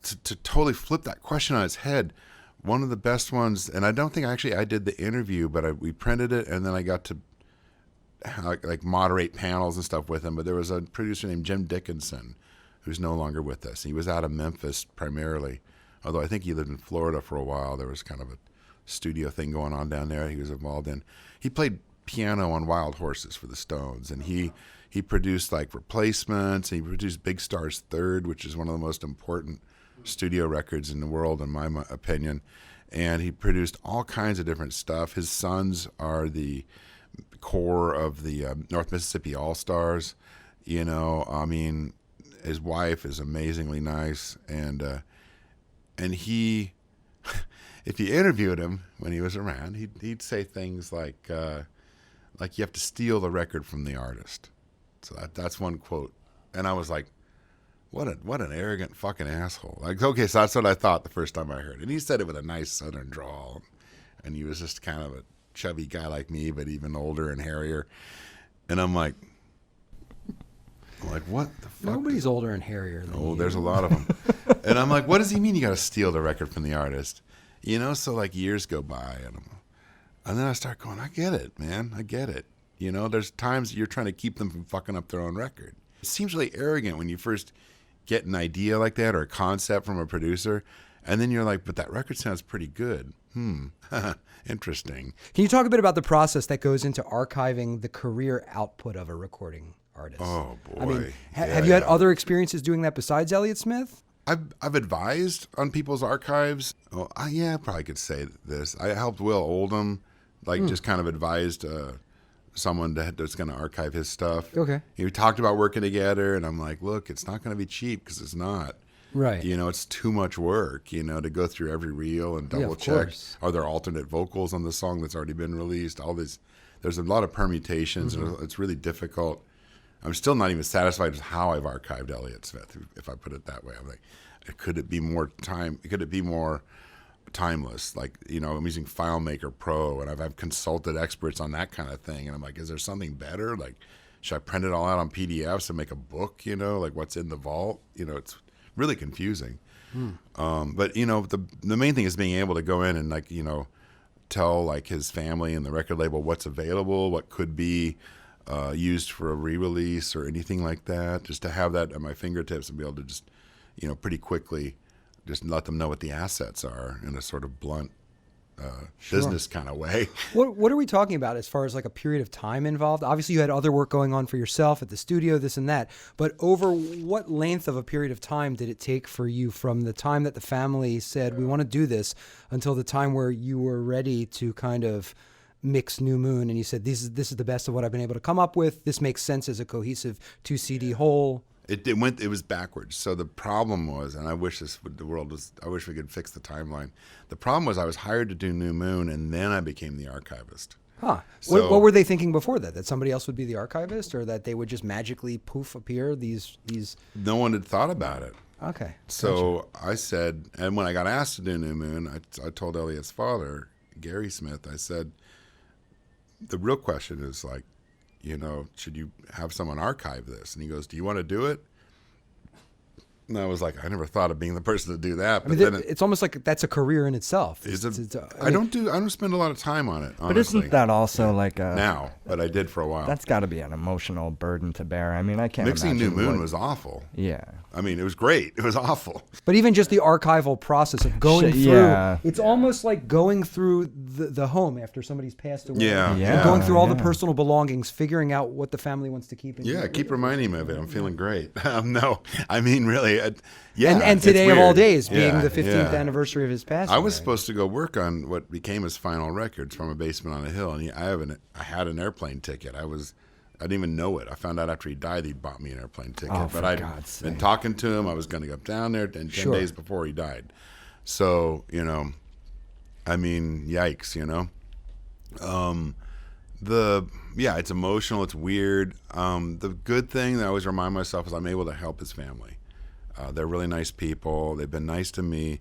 to totally flip that question on its head, one of the best ones, and I don't think I did the interview, but we printed it, and then I got to like moderate panels and stuff with him. But there was a producer named Jim Dickinson, who's no longer with us. He was out of Memphis primarily, although I think he lived in Florida for a while. There was kind of a studio thing going on down there he was involved in. He played piano on Wild Horses for the Stones, and he produced like replacements, and he produced Big Star's Third, which is one of the most important studio records in the world, in my opinion. And he produced all kinds of different stuff. His sons are the core of the North Mississippi All-Stars. I mean, his wife is amazingly nice, and he, if you interviewed him when he was around, he'd say things like you have to steal the record from the artist. So that's one quote, and I was like, what an arrogant fucking asshole. Like, okay, so that's what I thought the first time I heard it. And he said it with a nice southern drawl, and he was just kind of a chubby guy like me, but even older and hairier. And I'm like, what the fuck? Nobody's older and hairier than you. There's a lot of them. And I'm like, what does he mean you got to steal the record from the artist? So like years go by, and then I start going, I get it, man. I get it. There's times you're trying to keep them from fucking up their own record. It seems really arrogant when you first get an idea like that or a concept from a producer, and then you're like, but that record sounds pretty good. Interesting. Can you talk a bit about the process that goes into archiving the career output of a recording artist? Oh, boy. I mean, have you had other experiences doing that besides Elliott Smith? I've advised on people's archives. Oh, I probably could say this. I helped Will Oldham, just kind of advised someone that's going to archive his stuff. Okay. We talked about working together, and I'm like, look, it's not going to be cheap because it's not. Right. You know, it's too much work, you know, to go through every reel and Yeah, double of check. course. Are there alternate vocals on the song that's already been released? All this, there's a lot of permutations, and it's really difficult. I'm still not even satisfied with how I've archived Elliott Smith, if I put it that way. I'm like, could it be more time? Could it be more timeless? Like, you know, I'm using FileMaker Pro, and I've consulted experts on that kind of thing, and I'm like, is there something better? Like, should I print it all out on PDFs and make a book? You know, like what's in the vault? You know, it's really confusing. But you know, the main thing is being able to go in and, like, you know, tell like his family and the record label what's available, what could be used for a re-release or anything like that, just to have that at my fingertips and be able to just, you know, pretty quickly just let them know what the assets are in a sort of blunt business kind of way. What are we talking about as far as like a period of time involved? Obviously, you had other work going on for yourself at the studio, this and that. But over what length of a period of time did it take for you from the time that the family said, we want to do this, until the time where you were ready to kind of mix New Moon and you said, this is the best of what I've been able to come up with. This makes sense as a cohesive 2 CD whole. It was backwards. So the problem was, and I wish I wish we could fix the timeline. The problem was I was hired to do New Moon, and then I became the archivist. Huh. So- What were they thinking before that? That somebody else would be the archivist, or that they would just magically poof appear? These. No one had thought about it. Okay. So I said, and when I got asked to do New Moon, I told Elliott's father, Gary Smith, I said, the real question is, like, you know, should you have someone archive this? And he goes, do you want to do it? And I was like, I never thought of being the person to do that. I But mean, then it's almost like that's a career in itself. I don't spend a lot of time on it, honestly. But isn't that also like a now? But I did for a while. That's got to be an emotional burden to bear. I mean, I can't Mixing New imagine Moon what- was awful. Yeah. I mean, it was great. It was awful. But even just the archival process of going Shit, through, yeah. it's almost like going through the home after somebody's passed away. Yeah. And Yeah. going through all the Yeah. personal belongings, figuring out what the family wants to keep. Yeah, keep reminding me of it. I'm feeling great. No, I mean, really. Yeah. And it's today of all weird. days being Yeah, the 15th yeah. anniversary of his passing. I was away. supposed to go work on what became his final records, From a Basement on a Hill, and I had an airplane ticket. I didn't even know it. I found out after he died he bought me an airplane ticket. Oh, but for I'd God's been sake. talking to him. I was going to go down there 10 Sure. days before he died. So, you know, I mean, yikes, you know. It's emotional. It's weird. The good thing that I always remind myself is I'm able to help his family. They're really nice people. They've been nice to me.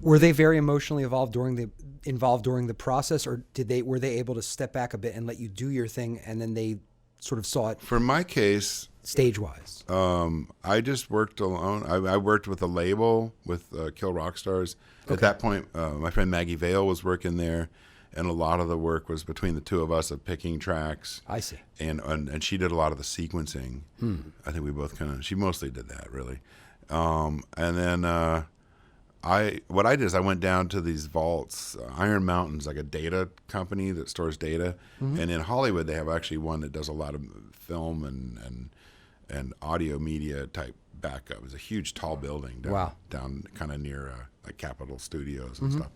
Were they very emotionally involved during the process, or were they able to step back a bit and let you do your thing, and then they sort of saw it For my case, stage wise? I just worked alone. I worked with a label with Kill Rock Stars. At that point, my friend Maggie Vale was working there, and a lot of the work was between the two of us of picking tracks. I see. And she did a lot of the sequencing. I think we both she mostly did that, really. And then what I did is I went down to these vaults. Iron Mountain's like a data company that stores data, and in Hollywood they have actually one that does a lot of film and audio media type backup. It's a huge tall building down kind of near like Capitol Studios and stuff.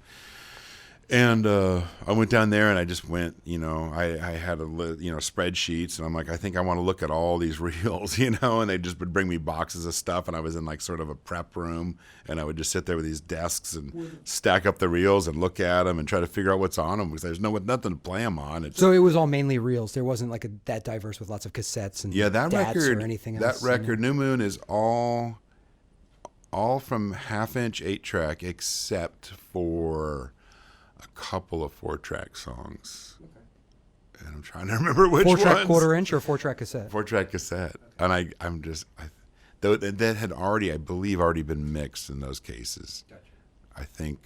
And I went down there and I just went, you know, I had spreadsheets, and I'm like, I think I want to look at all these reels, you know, and they just would bring me boxes of stuff, and I was in like sort of a prep room, and I would just sit there with these desks and stack up the reels and look at them and try to figure out what's on them, because there's nothing to play them on. So it was all mainly reels. There wasn't like that diverse with lots of cassettes and that DATs record, or anything that else. record, New Moon, is all from half-inch 8-track except for a couple of 4-track songs. And I'm trying to remember which ones. 4-track quarter-inch or 4-track cassette? 4-track cassette. And that had already, I believe, been mixed in those cases. Gotcha.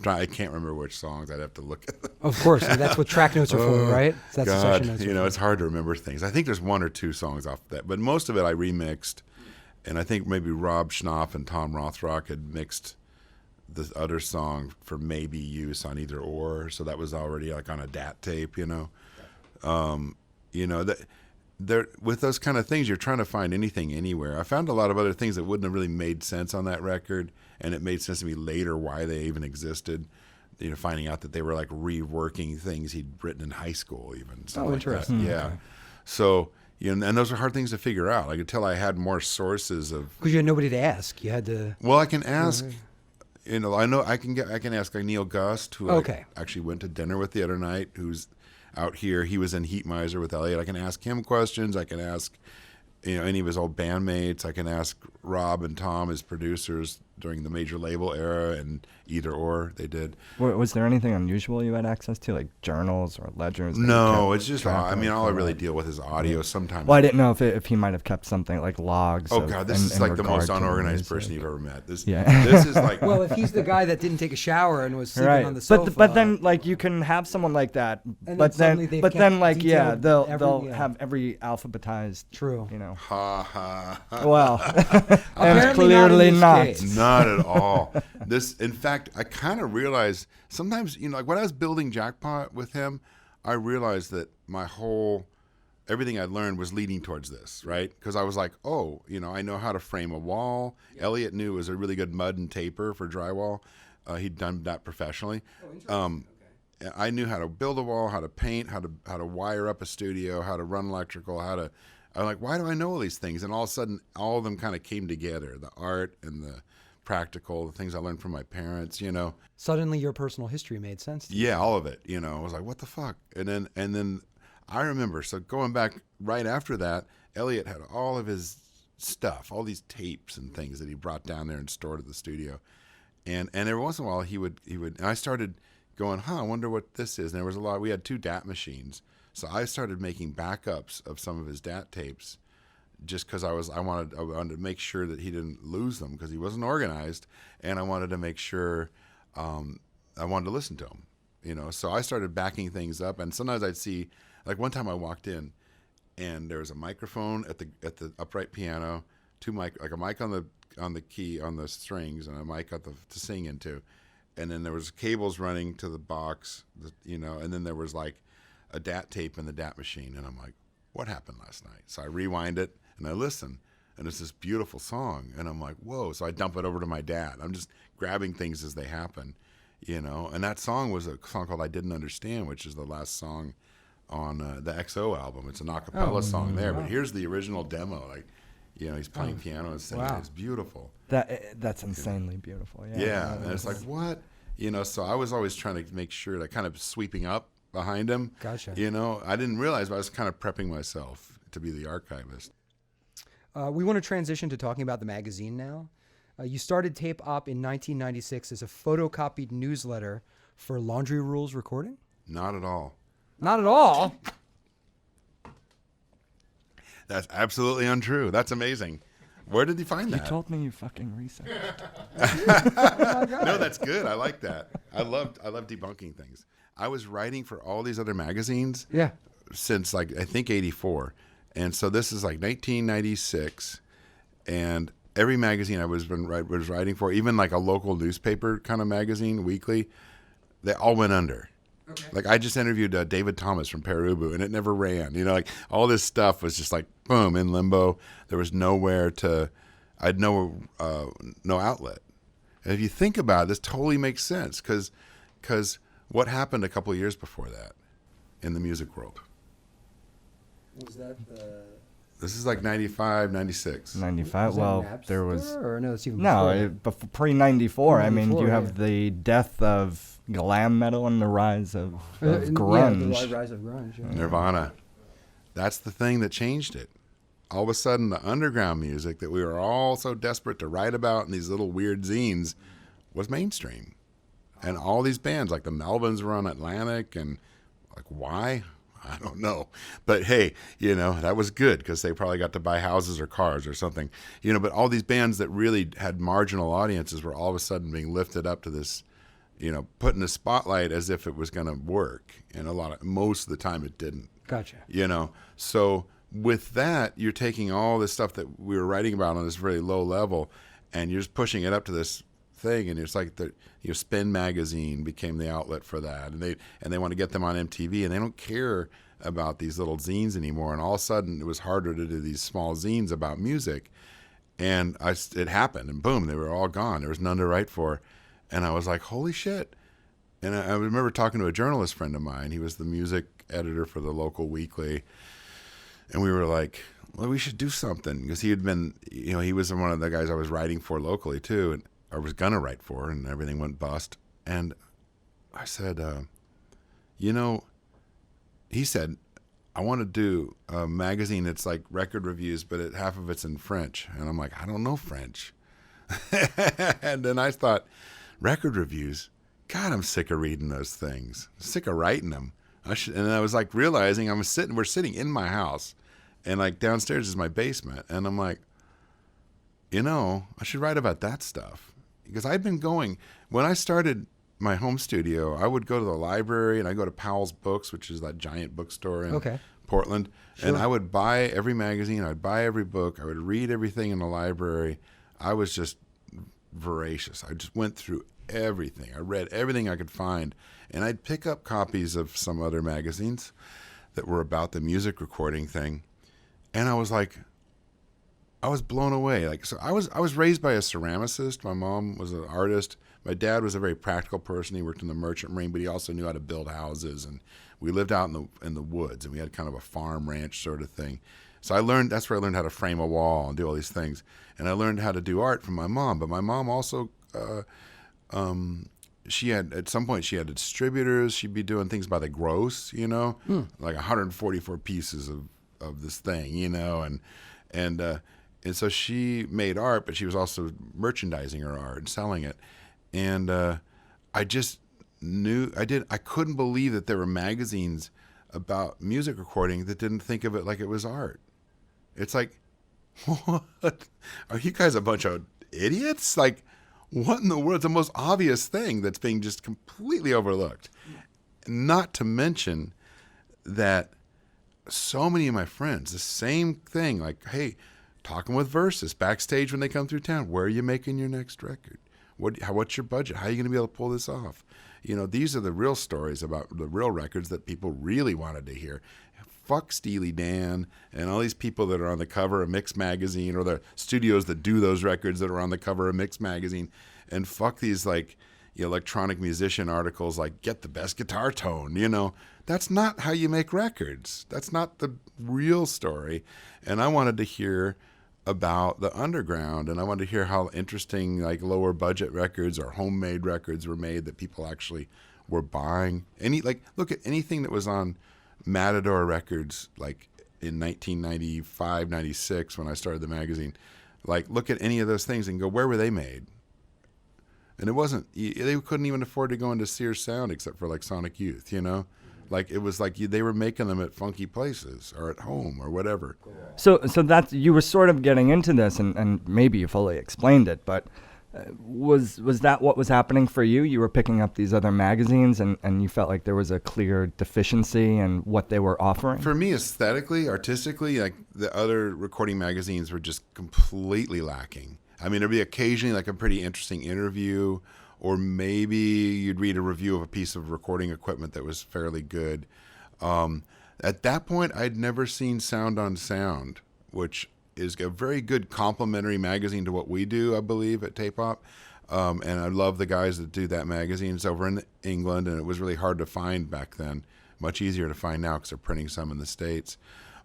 I can't remember which songs. I'd have to look at them. Of course, and that's what track notes are for, right? So that's what God, session notes are it's hard to remember things. I think there's 1 or 2 songs off that, but most of it I remixed. And I think maybe Rob Schnapp and Tom Rothrock had mixed the other song for maybe use on either or. So that was already like on a DAT tape, you know. With those kind of things, you're trying to find anything anywhere. I found a lot of other things that wouldn't have really made sense on that record, and it made sense to me later why they even existed. You know, finding out that they were like reworking things he'd written in high school, even. Oh, interesting. Yeah. So, and those are hard things to figure out. Like until I had more sources of. Because you had nobody to ask. You had to. Well, I can ask. I know I can ask like Neil Gust, who Okay. I actually went to dinner with the other night, who's out here. He was in Heat Miser with Elliott. I can ask him questions. I can ask, any of his old bandmates. I can ask Rob and Tom, his producers during the major label era, and Either Or they did. Was there anything unusual you had access to, like journals or ledgers? that you No, kept it's just, track of all I or really what? deal with is audio sometimes. Well, I didn't know if he might have kept something like logs. Oh of- God, this in- is in like the most regard to unorganized music. person you've ever met. This Yeah. this is like Well, if he's the guy that didn't take a shower and was sleeping Right, on the sofa. but then like you can have someone like that, then but suddenly then they've but then kept like yeah, detailed they'll yeah. have every alphabetized. True. ha ha. Well, and Apparently clearly not in this not. case. Not at all. In fact, I kind of realized sometimes, like when I was building Jackpot with him, I realized that everything I learned was leading towards this, right? Because I was like, I know how to frame a wall. Elliott knew it was a really good mud and taper for drywall. He'd done that professionally. I knew how to build a wall, how to paint, how to wire up a studio, how to run electrical, I'm like, why do I know all these things? And all of a sudden, all of them kind of came together, the art and the practical, the things I learned from my parents, Suddenly your personal history made sense to you. Yeah, all of it, I was like, what the fuck? And then I remember, so going back right after that, Elliott had all of his stuff, all these tapes and things that he brought down there and stored at the studio. And every once in a while he would, and I started going, I wonder what this is. And there was we had 2 DAT machines. So I started making backups of some of his DAT tapes just because I wanted to make sure that he didn't lose them because he wasn't organized. And I wanted to make sure I wanted to listen to him, So I started backing things up. And sometimes I'd see, like one time I walked in and there was a microphone at the upright piano, like a mic on the key, on the strings, and a mic to sing into. And then there was cables running to the box, and then there was like a DAT tape in the DAT machine. And I'm like, what happened last night? So I rewind it and I listen, and it's this beautiful song. And I'm like, whoa. So I dump it over to my dad. I'm just grabbing things as they happen, And that song was a song called I Didn't Understand, which is the last song on the XO album. It's an a cappella song there, but here's the original demo. Like, he's playing piano and singing. Wow. It's beautiful. That's insanely beautiful. Yeah, and it's like, what? So I was always trying to make sure that kind of sweeping up behind him. Gotcha. I didn't realize, but I was kind of prepping myself to be the archivist. We want to transition to talking about the magazine now. You started Tape Op in 1996 as a photocopied newsletter for Laundry Rules Recording? Not at all. Not at all. That's absolutely untrue. That's amazing. Where did you find You that? told me you fucking researched. No, that's good. I like that. I love debunking things. I was writing for all these other magazines Yeah. since I think 84. And so this is like 1996, and every magazine I was writing for, even like a local newspaper kind of magazine, weekly, they all went under. Okay. Like I just interviewed David Thomas from Perubu, and it never ran. Like all this stuff was just like boom, in limbo. There was nowhere I had no outlet. And if you think about it, this totally makes sense because what happened a couple of years before that in the music world? Was that the... This is like 95, 96. 95. Well, there was Or no, it's even no pre 94. I mean, you Pre-94, have the death of glam metal and the rise of grunge. Yeah, the rise of grunge. Yeah. Nirvana. That's the thing that changed it. All of a sudden, the underground music that we were all so desperate to write about in these little weird zines was mainstream. And all these bands, like the Melvins were on Atlantic, and like, why? I don't know. But hey, that was good because they probably got to buy houses or cars or something. But all these bands that really had marginal audiences were all of a sudden being lifted up to this, put in the spotlight as if it was going to work. And most of the time it didn't. Gotcha. So with that, you're taking all this stuff that we were writing about on this very low level, and you're just pushing it up to this thing, and it's like Spin magazine became the outlet for that, and they want to get them on MTV, and they don't care about these little zines anymore. And all of a sudden, it was harder to do these small zines about music, and it happened, and boom, they were all gone. There was none to write for, and I was like, holy shit. And I remember talking to a journalist friend of mine. He was the music editor for the local weekly. And we were like, well, we should do something, because he had been, he was one of the guys I was writing for locally too, and I was gonna write for, and everything went bust. And I said, he said, I want to do a magazine that's like record reviews, but half of it's in French. And I'm like, I don't know French. And then I thought, record reviews? God, I'm sick of reading those things. I'm sick of writing them. And I was like realizing we're sitting in my house, and like downstairs is my basement. And I'm like, I should write about that stuff. Because I'd been going, when I started my home studio, I would go to the library, and I'd go to Powell's Books, which is that giant bookstore in Portland. Sure. And I would buy every magazine. I'd buy every book. I would read everything in the library. I was just voracious. I just went through everything. I read everything I could find. And I'd pick up copies of some other magazines that were about the music recording thing. And I was like, I was blown away. Like, so I was raised by a ceramicist. My mom was an artist. My dad was a very practical person. He worked in the merchant marine, but he also knew how to build houses. And we lived out in the woods, and we had kind of a farm ranch sort of thing. So that's where I learned how to frame a wall and do all these things. And I learned how to do art from my mom. But my mom also, at some point she had distributors. She'd be doing things by the gross, like 144 pieces of this thing, and so she made art, but she was also merchandising her art and selling it. And I just knew I couldn't believe that there were magazines about music recording that didn't think of it like it was art. It's like, what? Are you guys a bunch of idiots? Like, what in the world? It's the most obvious thing that's being just completely overlooked. Not to mention that so many of my friends, the same thing, like, hey, talking with Versus backstage when they come through town, where are you making your next record? What's your budget? How are you going to be able to pull this off? These are the real stories about the real records that people really wanted to hear. Fuck Steely Dan and all these people that are on the cover of Mix magazine, or the studios that do those records that are on the cover of Mix magazine, and fuck these like electronic musician articles like get the best guitar tone. That's not how you make records. That's not the real story. And I wanted to hear about the underground, and I wanted to hear how interesting like lower budget records or homemade records were made that people actually were buying. Look at anything that was on Matador Records, like in 1995, 96, when I started the magazine. Like, look at any of those things and go, where were they made? And it wasn't, they couldn't even afford to go into Sears Sound except for like Sonic Youth, Like, it was like they were making them at funky places or at home or whatever. So that's, you were sort of getting into this, and maybe you fully explained it, but was that what was happening for you? You were picking up these other magazines, and you felt like there was a clear deficiency in what they were offering? For me, aesthetically, artistically, like the other recording magazines were just completely lacking. I mean, there'd be occasionally like a pretty interesting interview, or maybe you'd read a review of a piece of recording equipment that was fairly good. At that point, I'd never seen Sound on Sound, which is a very good complementary magazine to what we do, I believe, at Tape Op. And I love the guys that do that magazine. It's over in England, and it was really hard to find back then. Much easier to find now because they're printing some in the States.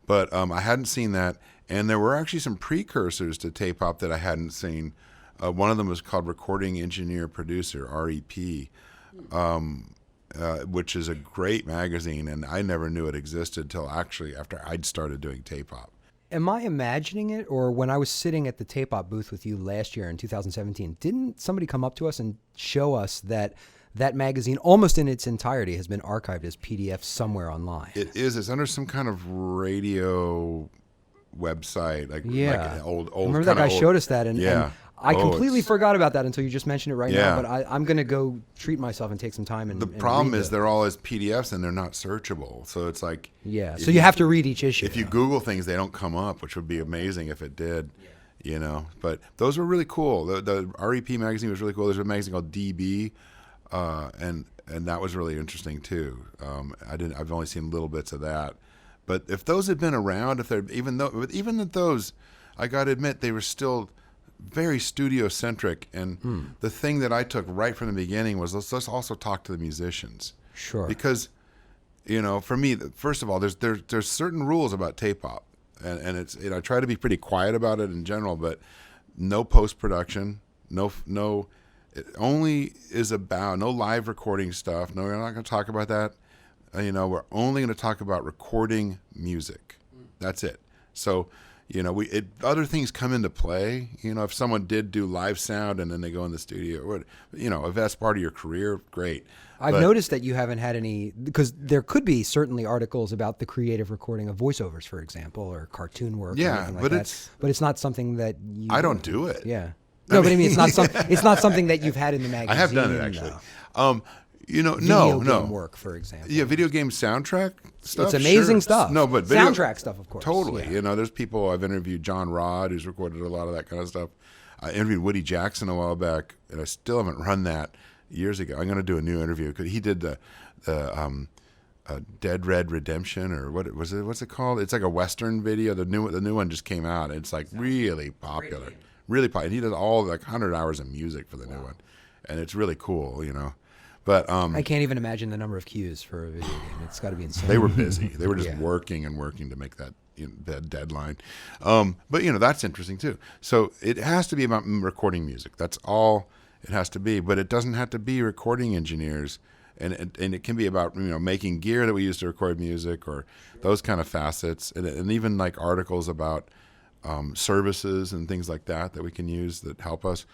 But I hadn't seen that. And there were actually some precursors to Tape Op that I hadn't seen. One of them was called Recording Engineer Producer, REP, which is a great magazine, and I never knew it existed till actually after I'd started doing Tape Op. Am I imagining it, or when I was sitting at the Tape Op booth with you last year in 2017, didn't somebody come up to us and show us that magazine, almost in its entirety, has been archived as PDF somewhere online? It is. It's under some kind of radio website, like an old. I remember that guy showed us that, and I completely it's forgot about that until you just mentioned it right now. But I'm going to go treat myself and take some time and the problem is they're all as PDFs and they're not searchable. So it's like so you have to read each issue. If you Google things, they don't come up, which would be amazing if it did. But those were really cool. The REP magazine was really cool. There's a magazine called DB, and that was really interesting too. I've only seen little bits of that. But if those had been around, even at those, I got to admit they were still very studio centric. And the thing that I took right from the beginning was let's also talk to the musicians. Sure. Because, for me, first of all, there's certain rules about Tape Op. and it's, I try to be pretty quiet about it in general, but no post-production, it only is about no live recording stuff. No, we're not going to talk about that. We're only going to talk about recording music. That's it. So, other things come into play. If someone did do live sound and then they go in the studio, if that's part of your career, great. I've noticed that you haven't had any, because there could be certainly articles about the creative recording of voiceovers, for example, or cartoon work. Yeah, or anything like but that. But it's not something that you. I don't do it. Yeah. No, but I mean, it's not something that you've had in the magazine. I have done it actually. Video game work, for example. Yeah, video game soundtrack stuff. It's amazing sure. stuff. No, but soundtrack stuff, of course. Totally. Yeah. There's people I've interviewed. John Rod, who's recorded a lot of that kind of stuff. I interviewed Woody Jackson a while back, and I still haven't run that years ago. I'm going to do a new interview because he did the Dead Red Redemption, or what was it? What's it called? It's like a Western video. The new one just came out. It's like really popular. Really popular. He does all like 100 hours of music for the new one, and it's really cool. But I can't even imagine the number of cues for a video game. It's got to be insane. They were busy. They were just Yeah. working to make that that deadline. But that's interesting too. So it has to be about recording music. That's all it has to be. But it doesn't have to be recording engineers. And it can be about making gear that we use to record music, or those kind of facets, and even like articles about services and things like that we can use that help us.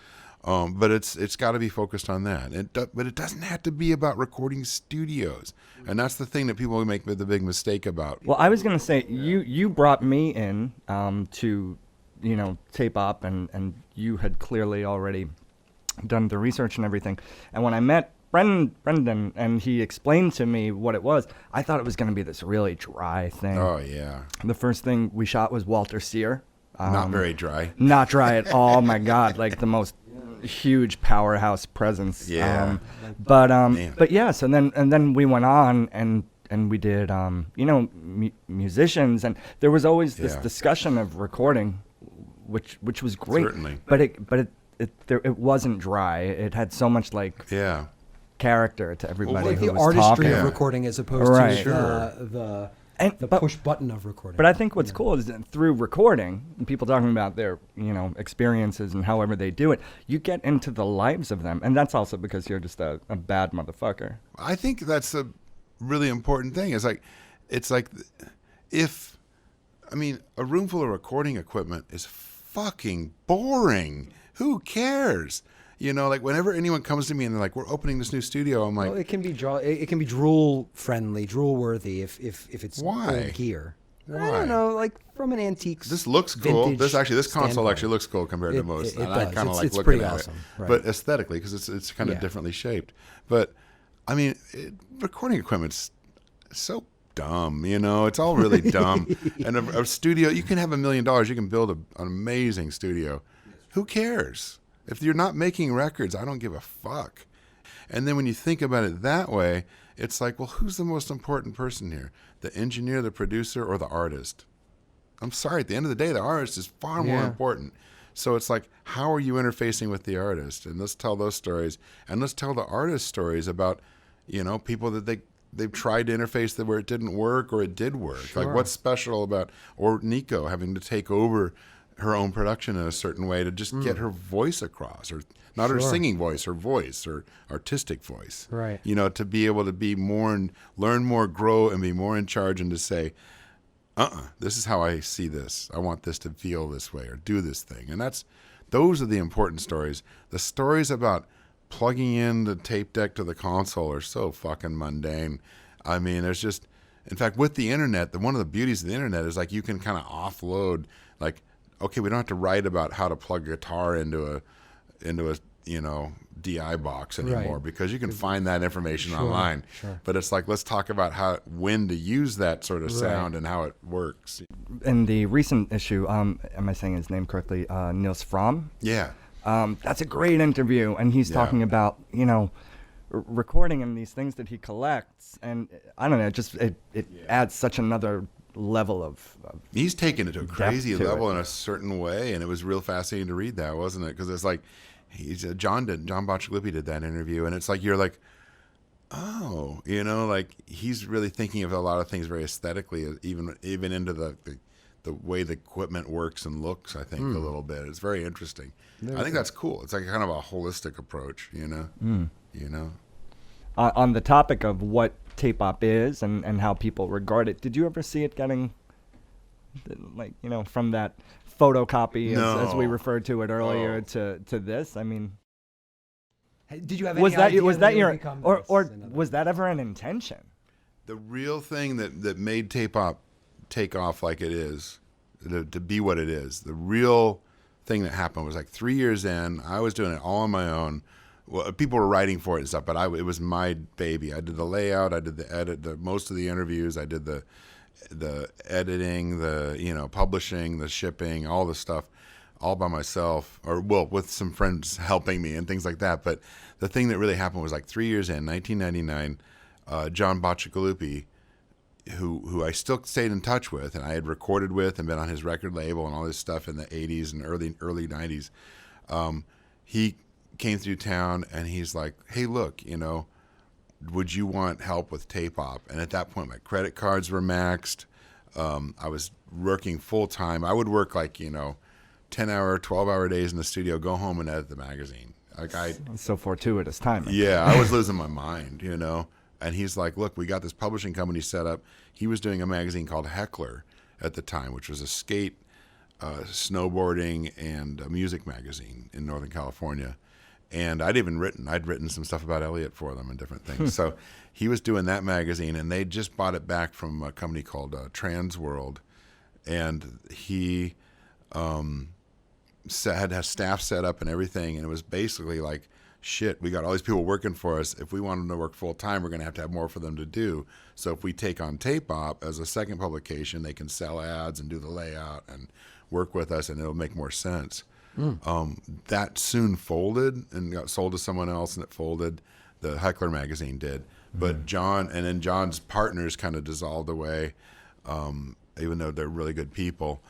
But it's got to be focused on that. But it doesn't have to be about recording studios, and that's the thing that people make the big mistake about. Well, I was going to say, you brought me in to, tape op, and you had clearly already done the research and everything. And when I met Brendan and he explained to me what it was, I thought it was going to be this really dry thing. Oh yeah, The first thing we shot was Walter Sear. not very dry. Not dry at all. My God, like the most huge powerhouse presence. Yeah. But yeah. So then we went on and we did musicians, and there was always this Yeah. discussion of recording, which was great. Certainly. But it wasn't dry. It had so much Yeah. character to everybody Like who the was artistry talking. of recording as opposed Right. to Sure. the But- push button of recording. But I think what's cool is that through recording, and people talking about their, experiences and however they do it, you get into the lives of them. And that's also because you're just a bad motherfucker. I think that's a really important thing. It's like if, a room full of recording equipment is fucking boring. Who cares? Whenever anyone comes to me and they're like, "We're opening this new studio," I'm like, Well, it can be drool friendly, drool worthy if it's Why? old gear. I Why? don't know, like from an antiques. This looks cool. vintage This console standpoint. actually looks cool compared to It- most. it and I does. kind of like It's looking pretty at awesome, it, right. but aesthetically, because it's kind of Yeah. differently shaped. But recording equipment's so dumb. It's all really dumb. And a studio, you can have $1 million, you can build an amazing studio. Who cares? If you're not making records, I don't give a fuck. And then when you think about it that way, it's like, well, who's the most important person here? The engineer, the producer, or the artist? I'm sorry, at the end of the day, the artist is far more Yeah. important. So it's like, how are you interfacing with the artist? And let's tell those stories. And let's tell the artist stories about, people that they've tried to interface where it didn't work or it did work. Sure. Like what's special about, or Nico having to take over her own production in a certain way to just get her voice across, or not her Sure. singing voice, her voice, or artistic voice. Right. To be able to be more and learn more, grow, and be more in charge, and to say, this is how I see this. I want this to feel this way or do this thing. And those are the important stories. The stories about plugging in the tape deck to the console are so fucking mundane. There's just, in fact, with the internet, one of the beauties of the internet is like you can kind of offload, like, okay, we don't have to write about how to plug a guitar into a DI box anymore, Right. because you can find that information Sure, online. sure. But it's like, let's talk about when to use that sort of Right. sound and how it works. In the recent issue, am I saying his name correctly? Niels Fromm. Yeah. That's a great interview, and he's Yeah. talking about recording and these things that he collects, and I don't know, it adds such another level of He's taken it to a crazy to level it. in a certain way, and it was real fascinating to read that, wasn't it? Because it's like, John Bocciolippi did that interview, and it's like, you're like, like he's really thinking of a lot of things very aesthetically, even into the the way the equipment works and looks, I think, a little bit. It's very interesting. I think that's cool. It's like kind of a holistic approach, you know? On the topic of what tape op is and how people regard it, did you ever see it getting, like, from that photocopy, as we referred to it earlier, to this? I mean, Did you have was any idea was that that it your would become or this? was that ever an intention? The real thing that made tape op take off like it is, to be what it is, the real thing that happened was like 3 years in, I was doing it all on my own. Well, people were writing for it and stuff, but it was my baby. I did the layout, I did the edit, most of the interviews, I did the editing, the publishing, the shipping, all the stuff, all by myself, with some friends helping me and things like that. But the thing that really happened was like 3 years in, 1999, John Bacigalupi, who I still stayed in touch with, and I had recorded with and been on his record label and all this stuff in the 80s and early 90s. He came through town and he's like, hey, look, would you want help with tape op? And at that point, my credit cards were maxed. I was working full time. I would work like, 10-hour, 12-hour days in the studio, go home and edit the magazine. So fortuitous timing. Yeah, I was losing my mind, And he's like, look, we got this publishing company set up. He was doing a magazine called Heckler at the time, which was a skate, snowboarding, and a music magazine in Northern California. And I'd written some stuff about Elliott for them and different things. So he was doing that magazine, and they just bought it back from a company called Trans World. And he had a staff set up and everything, and it was basically like, shit, we got all these people working for us. If we want them to work full time, we're going to have more for them to do. So if we take on Tape Op as a second publication, they can sell ads and do the layout and work with us, and it'll make more sense. That soon folded and got sold to someone else, and it folded. The Heckler magazine did. But John's partners kind of dissolved away, even though they're really good people.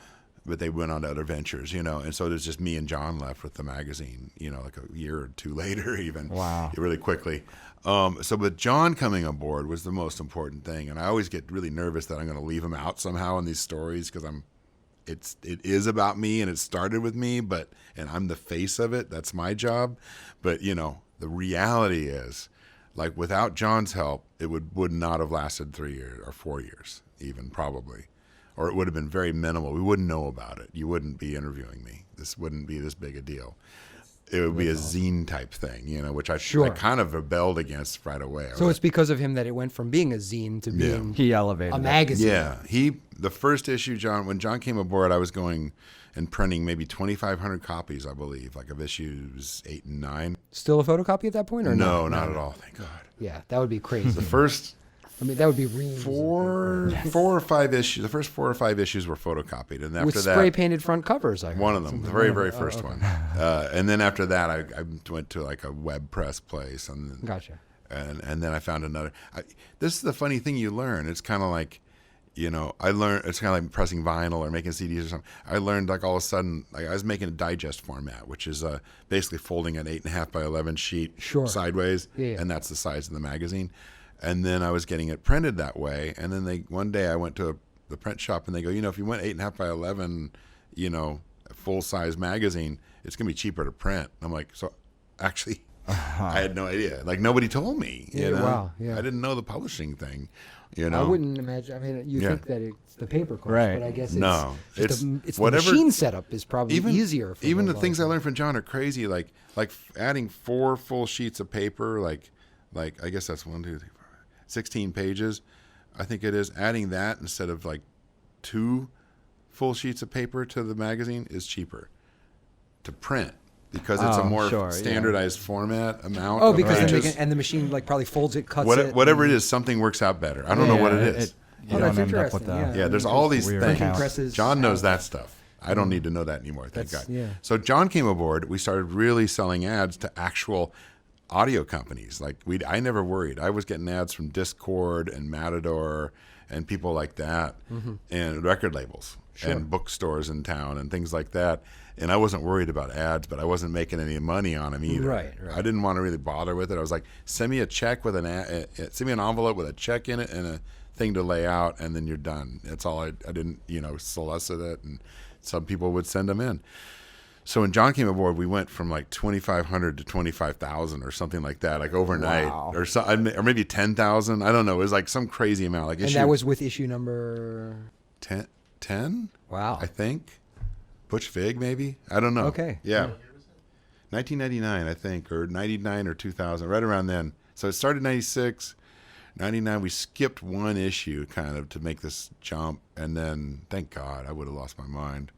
But they went on to other ventures, and so there's just me and John left with the magazine, like a year or two later, even. Wow. Really quickly. So with John coming aboard was the most important thing, and I always get really nervous that I'm going to leave him out somehow in these stories because it is about me and it started with me, and I'm the face of it. That's my job. But the reality is, like, without John's help, it would not have lasted 3 years or 4 years, even probably. Or it would have been very minimal. We wouldn't know about it. You wouldn't be interviewing me. This wouldn't be this big a deal. It would be a zine type thing, which I kind of rebelled against right away. So it's because of him that it went from being a zine to being He elevated a it. magazine. Yeah. The first issue, when John came aboard, I was going and printing maybe 2,500 copies, I believe, like of issues 8 and 9. Still a photocopy at that point, or No, not at all. Thank God. Yeah, that would be crazy. The first that would be reams. four or five issues. The first 4 or 5 issues were photocopied, and after with that, spray painted front covers. I heard. one of them, the very first one. And then after that, I went to like a web press place, and Gotcha. And then I found another. This is the funny thing you learn. It's kind of like, I learned. It's kind of like pressing vinyl or making CDs or something. I learned like all of a sudden, like I was making a digest format, which is basically folding an 8.5 by 11 sheet sideways, and that's the size of the magazine. And then I was getting it printed that way. And then one day I went to the print shop and they go, if you went 8.5 by 11, a full size magazine, it's going to be cheaper to print. And I'm like, so actually, I had no idea. Like nobody told me. Wow. Yeah. I didn't know the publishing thing. I wouldn't imagine. I mean, you think that it's the paper cost, Right. but I guess it's the machine setup is probably easier. For even the things I learned from John are crazy. Like adding 4 full sheets of paper, like I guess that's 1, 2, 3, 4, 16 pages, I think it is. Adding that instead of like 2 full sheets of paper to the magazine is cheaper to print because it's a more standardized format amount. Oh, because pages. the machine probably folds it, cuts it. Whatever it is, something works out better. I don't know what it is. You don't end up with Yeah, there's all these things. Presses. John knows that stuff. I don't need to know that anymore, thank God. Yeah. So John came aboard. We started really selling ads to actual audio companies. I never worried. I was getting ads from Discord and Matador and people like that, and record labels and bookstores in town and things like that. And I wasn't worried about ads, but I wasn't making any money on them either. Right. I didn't want to really bother with it. I was like, send me a check with send me an envelope with a check in it and a thing to lay out, and then you're done. That's all. I didn't, solicit it, and some people would send them in. So when John came aboard, we went from like 2,500 to 25,000 or something like that, like overnight. Wow. Or maybe 10,000. I don't know. It was like some crazy amount. Like And that was with issue number 10? Wow. I think. Butch Vig, maybe? I don't know. Okay. Yeah. 1999, I think, or 99 or 2000, right around then. So it started 96, 99. We skipped one issue kind of to make this jump. And then, thank God, I would have lost my mind.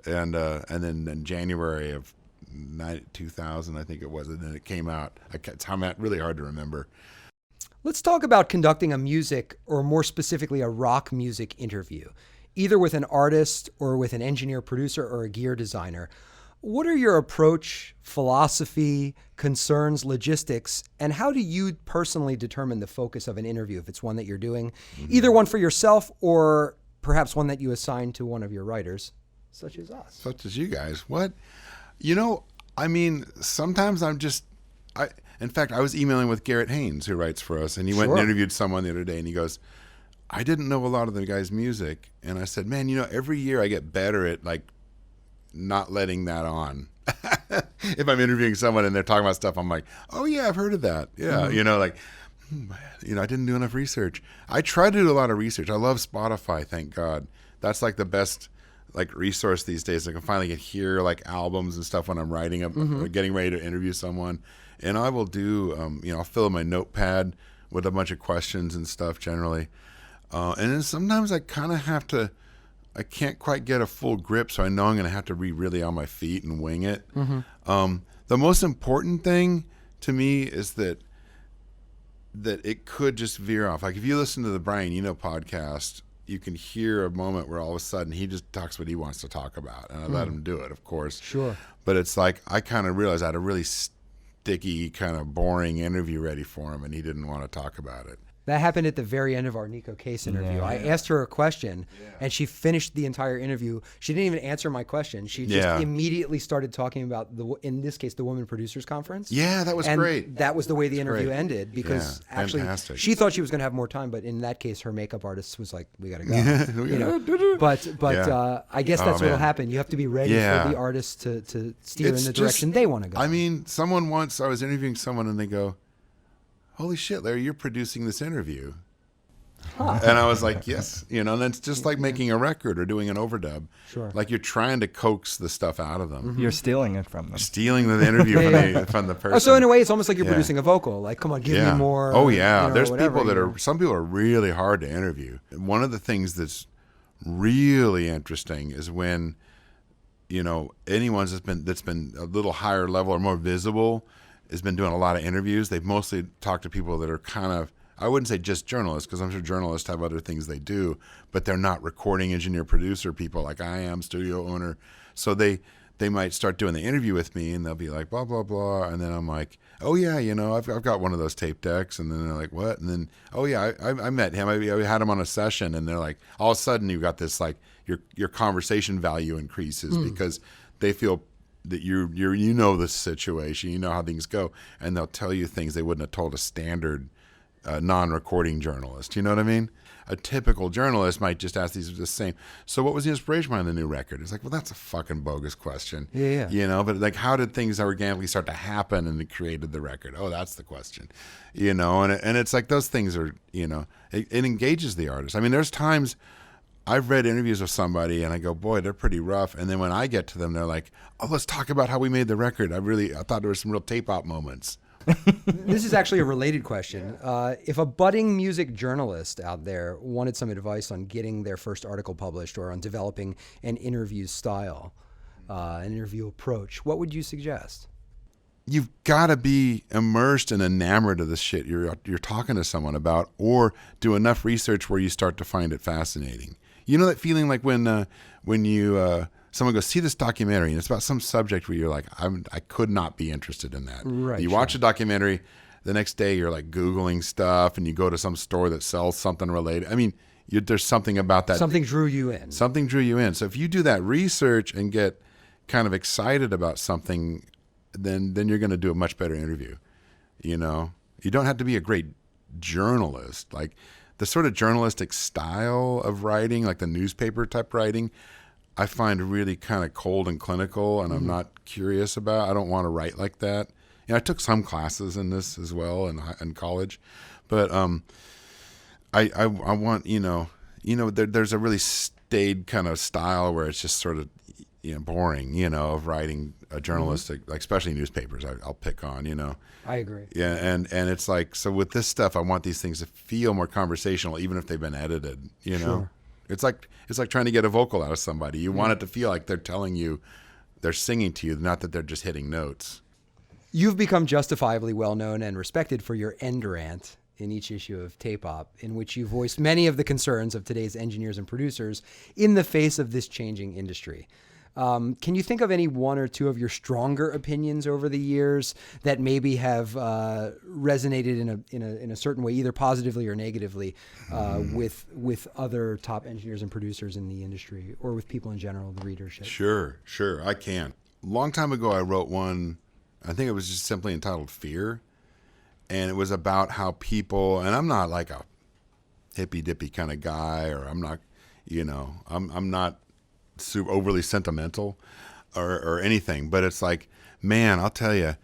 And then in January of 2000, I think it was, and then it came out. It's really hard to remember. Let's talk about conducting a music, or more specifically, a rock music interview, either with an artist or with an engineer, producer, or a gear designer. What are your approach, philosophy, concerns, logistics, and how do you personally determine the focus of an interview, if it's one that you're doing, either one for yourself or perhaps one that you assign to one of your writers, such as us? Such as you guys. What? Sometimes in fact, I was emailing with Garrett Haynes, who writes for us, and he went and interviewed someone the other day, and he goes, I didn't know a lot of the guy's music. And I said, man, every year I get better at like not letting that on. If I'm interviewing someone and they're talking about stuff, I'm like, oh yeah, I've heard of that. Yeah. I didn't do enough research. I try to do a lot of research. I love Spotify. Thank God. That's like the best like resource these days. I can finally hear like albums and stuff when I'm writing up, getting ready to interview someone. And I will do, I'll fill in my notepad with a bunch of questions and stuff generally. And then sometimes I kind of have to, I can't quite get a full grip, so I know I'm going to have to be really on my feet and wing it. The most important thing to me is that it could just veer off. Like if you listen to the Brian Eno podcast, you can hear a moment where all of a sudden he just talks what he wants to talk about, and I let him do it, of course. Sure. But it's like I kind of realized I had a really sticky, kind of boring interview ready for him, and he didn't want to talk about it. That happened at the very end of our Nico Case interview. I asked her a question, and she finished the entire interview. She didn't even answer my question. She just immediately started talking about, in this case, the Women Producers Conference. Yeah, that was great. That was the way the interview ended, because actually fantastic. she thought she was going to have more time, but in that case, her makeup artist was like, we got to go. But I guess that's what will happen. You have to be ready for the artist to steer in the direction they want to go. I mean, I was interviewing someone, and they go, holy shit, Larry, you're producing this interview. And I was like, yes. And it's just like making a record or doing an overdub. Sure. Like you're trying to coax the stuff out of them. You're stealing it from them. Stealing the interview from the person. Oh, so in a way, it's almost like you're producing a vocal. Like, come on, give me more. Oh, yeah. There's whatever, people some people are really hard to interview. One of the things that's really interesting is when, anyone that's been a little higher level or more visible has been doing a lot of interviews. They've mostly talked to people that are kind of, I wouldn't say just journalists, because I'm sure journalists have other things they do, but they're not recording engineer, producer people like I am, studio owner. So they might start doing the interview with me, and they'll be like, blah, blah, blah. And then I'm like, oh, yeah, I've got one of those tape decks. And then they're like, what? And then, oh, yeah, I met him. I had him on a session. And they're like, all of a sudden you've got this, like, your conversation value increases because they feel that you know the situation, you know how things go, and they'll tell you things they wouldn't have told a standard non-recording journalist. You know what I mean? A typical journalist might just ask these the same. So what was the inspiration behind the new record? It's like, well, that's a fucking bogus question. Yeah. But like, how did things organically start to happen and it created the record? Oh, that's the question. And it's like those things are, it engages the artist. I mean, there's times I've read interviews with somebody and I go, boy, they're pretty rough. And then when I get to them, they're like, oh, let's talk about how we made the record. I thought there were some real tape out moments. This is actually a related question. If a budding music journalist out there wanted some advice on getting their first article published or on developing an interview style, an interview approach, what would you suggest? You've got to be immersed and enamored of the shit you're talking to someone about, or do enough research where you start to find it fascinating. You know that feeling like when someone goes, see this documentary, and it's about some subject where you're like, I could not be interested in that. Right. You watch a documentary, the next day you're like Googling stuff, and you go to some store that sells something related. I mean, there's something about that. Something drew you in. Something drew you in. So if you do that research and get kind of excited about something, then you're going to do a much better interview. You don't have to be a great journalist. Like the sort of journalistic style of writing, like the newspaper type writing, I find really kind of cold and clinical, and I'm not curious about. I don't want to write like that. I took some classes in this as well in college, but I want there's a really staid kind of style where it's just sort of boring, of writing a journalistic, like especially newspapers. I'll pick on, I agree. Yeah, and it's like, so with this stuff, I want these things to feel more conversational, even if they've been edited. Sure. It's like trying to get a vocal out of somebody. You want it to feel like they're telling you, they're singing to you, not that they're just hitting notes. You've become justifiably well known and respected for your end rant in each issue of Tape Op, in which you voiced many of the concerns of today's engineers and producers in the face of this changing industry. Can you think of any one or two of your stronger opinions over the years that maybe have resonated in a certain way, either positively or negatively, with other top engineers and producers in the industry, or with people in general, the readership? Sure, I can. Long time ago, I wrote one. I think it was just simply entitled "Fear," and it was about how people. And I'm not like a hippy dippy kind of guy, or I'm not, I'm not super overly sentimental or anything, but it's like, man, I'll tell you,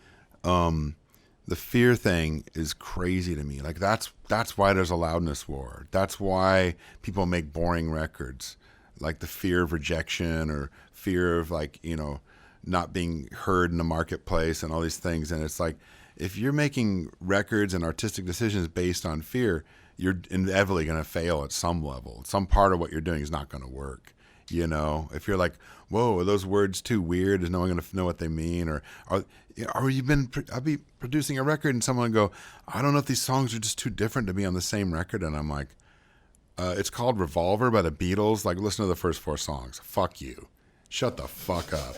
the fear thing is crazy to me. Like that's why there's a loudness war. That's why people make boring records, like the fear of rejection or fear of not being heard in the marketplace and all these things. And it's like, if you're making records and artistic decisions based on fear, you're inevitably going to fail at some level. Some part of what you're doing is not going to work. If you're like, whoa, are those words too weird? Is no one going to know what they mean? Or I'll be producing a record and someone will go, I don't know if these songs are just too different to be on the same record. And I'm like, it's called Revolver by the Beatles. Like, listen to the first 4 songs. Fuck you. Shut the fuck up.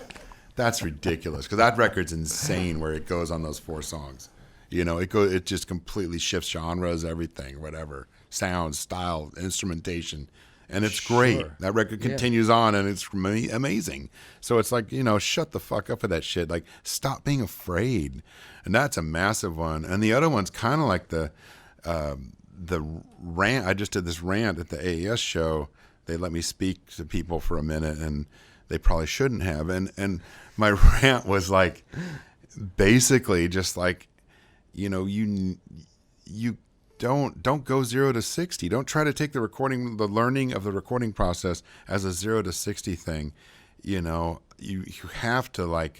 That's ridiculous. Because that record's insane where it goes on those 4 songs. It just completely shifts genres, everything, whatever. Sound, style, instrumentation. And it's great. Sure. That record continues on, and it's amazing. So it's like, shut the fuck up with that shit. Like, stop being afraid. And that's a massive one. And the other one's kind of like the rant. I just did this rant at the AES show. They let me speak to people for a minute, and they probably shouldn't have. And my rant was like, basically just like, you don't go 0 to 60. Don't try to take the learning of the recording process as a 0 to 60 thing. You have to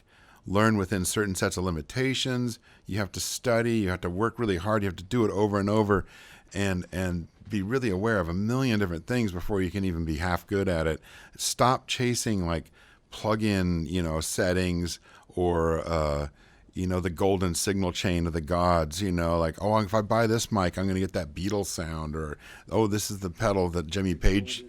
learn within certain sets of limitations. You have to study. You have to work really hard. You have to do it over and over, and be really aware of a million different things before you can even be half good at it. Stop chasing plug-in settings or the golden signal chain of the gods, if I buy this mic, I'm going to get that Beatles sound, or, this is the pedal that Jimmy Page.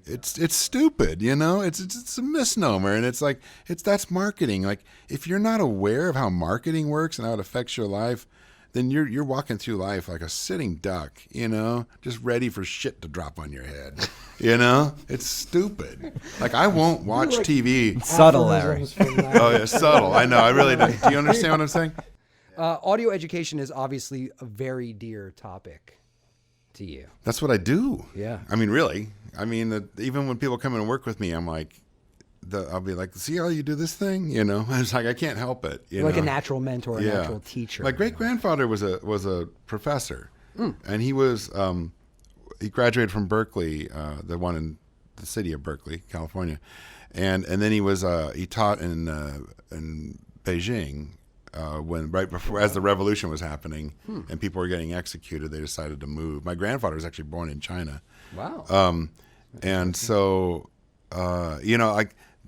It's stupid, it's a misnomer. And it's like, that's marketing. Like, if you're not aware of how marketing works and how it affects your life, then you're walking through life like a sitting duck, just ready for shit to drop on your head. It's stupid. Like, I won't watch TV. Subtle, Larry. Oh yeah, subtle. I know. I really do. Do you understand what I'm saying? Audio education is obviously a very dear topic to you. That's what I do. Yeah. I mean, really. I mean, even when people come in and work with me, I'm like, I'll be like, see how you do this thing? It's like, I can't help it. Like a natural mentor, a natural teacher. My great grandfather was a professor, and he was he graduated from Berkeley, the one in the city of Berkeley, California, and then he taught in Beijing when right before as the revolution was happening and people were getting executed. They decided to move. My grandfather was actually born in China. Wow. And so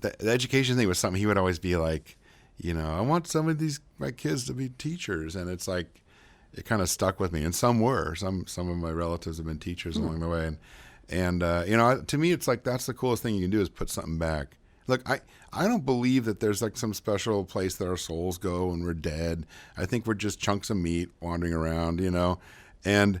the education thing was something he would always be like, I want some of my kids to be teachers, and it's like, it kind of stuck with me. And some of my relatives have been teachers along the way, and to me, it's like, that's the coolest thing you can do is put something back. Look, I don't believe that there's some special place that our souls go when we're dead. I think we're just chunks of meat wandering around, and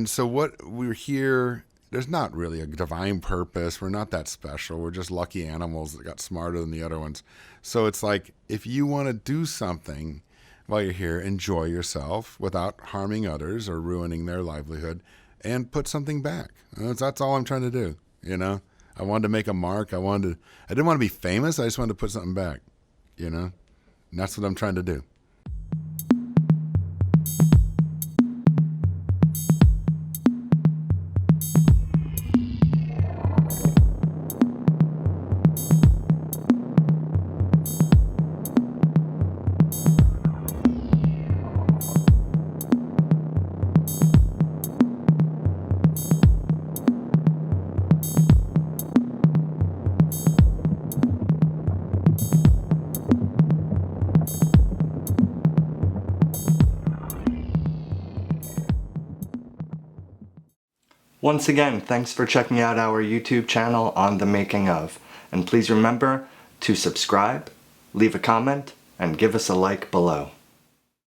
so what we're here. There's not really a divine purpose. We're not that special. We're just lucky animals that got smarter than the other ones. So it's like, if you want to do something, while you're here, enjoy yourself without harming others or ruining their livelihood, and put something back. That's all I'm trying to do. I wanted to make a mark. I didn't want to be famous. I just wanted to put something back. And that's what I'm trying to do. Once again, thanks for checking out our YouTube channel on The Making Of. And please remember to subscribe, leave a comment, and give us a like below.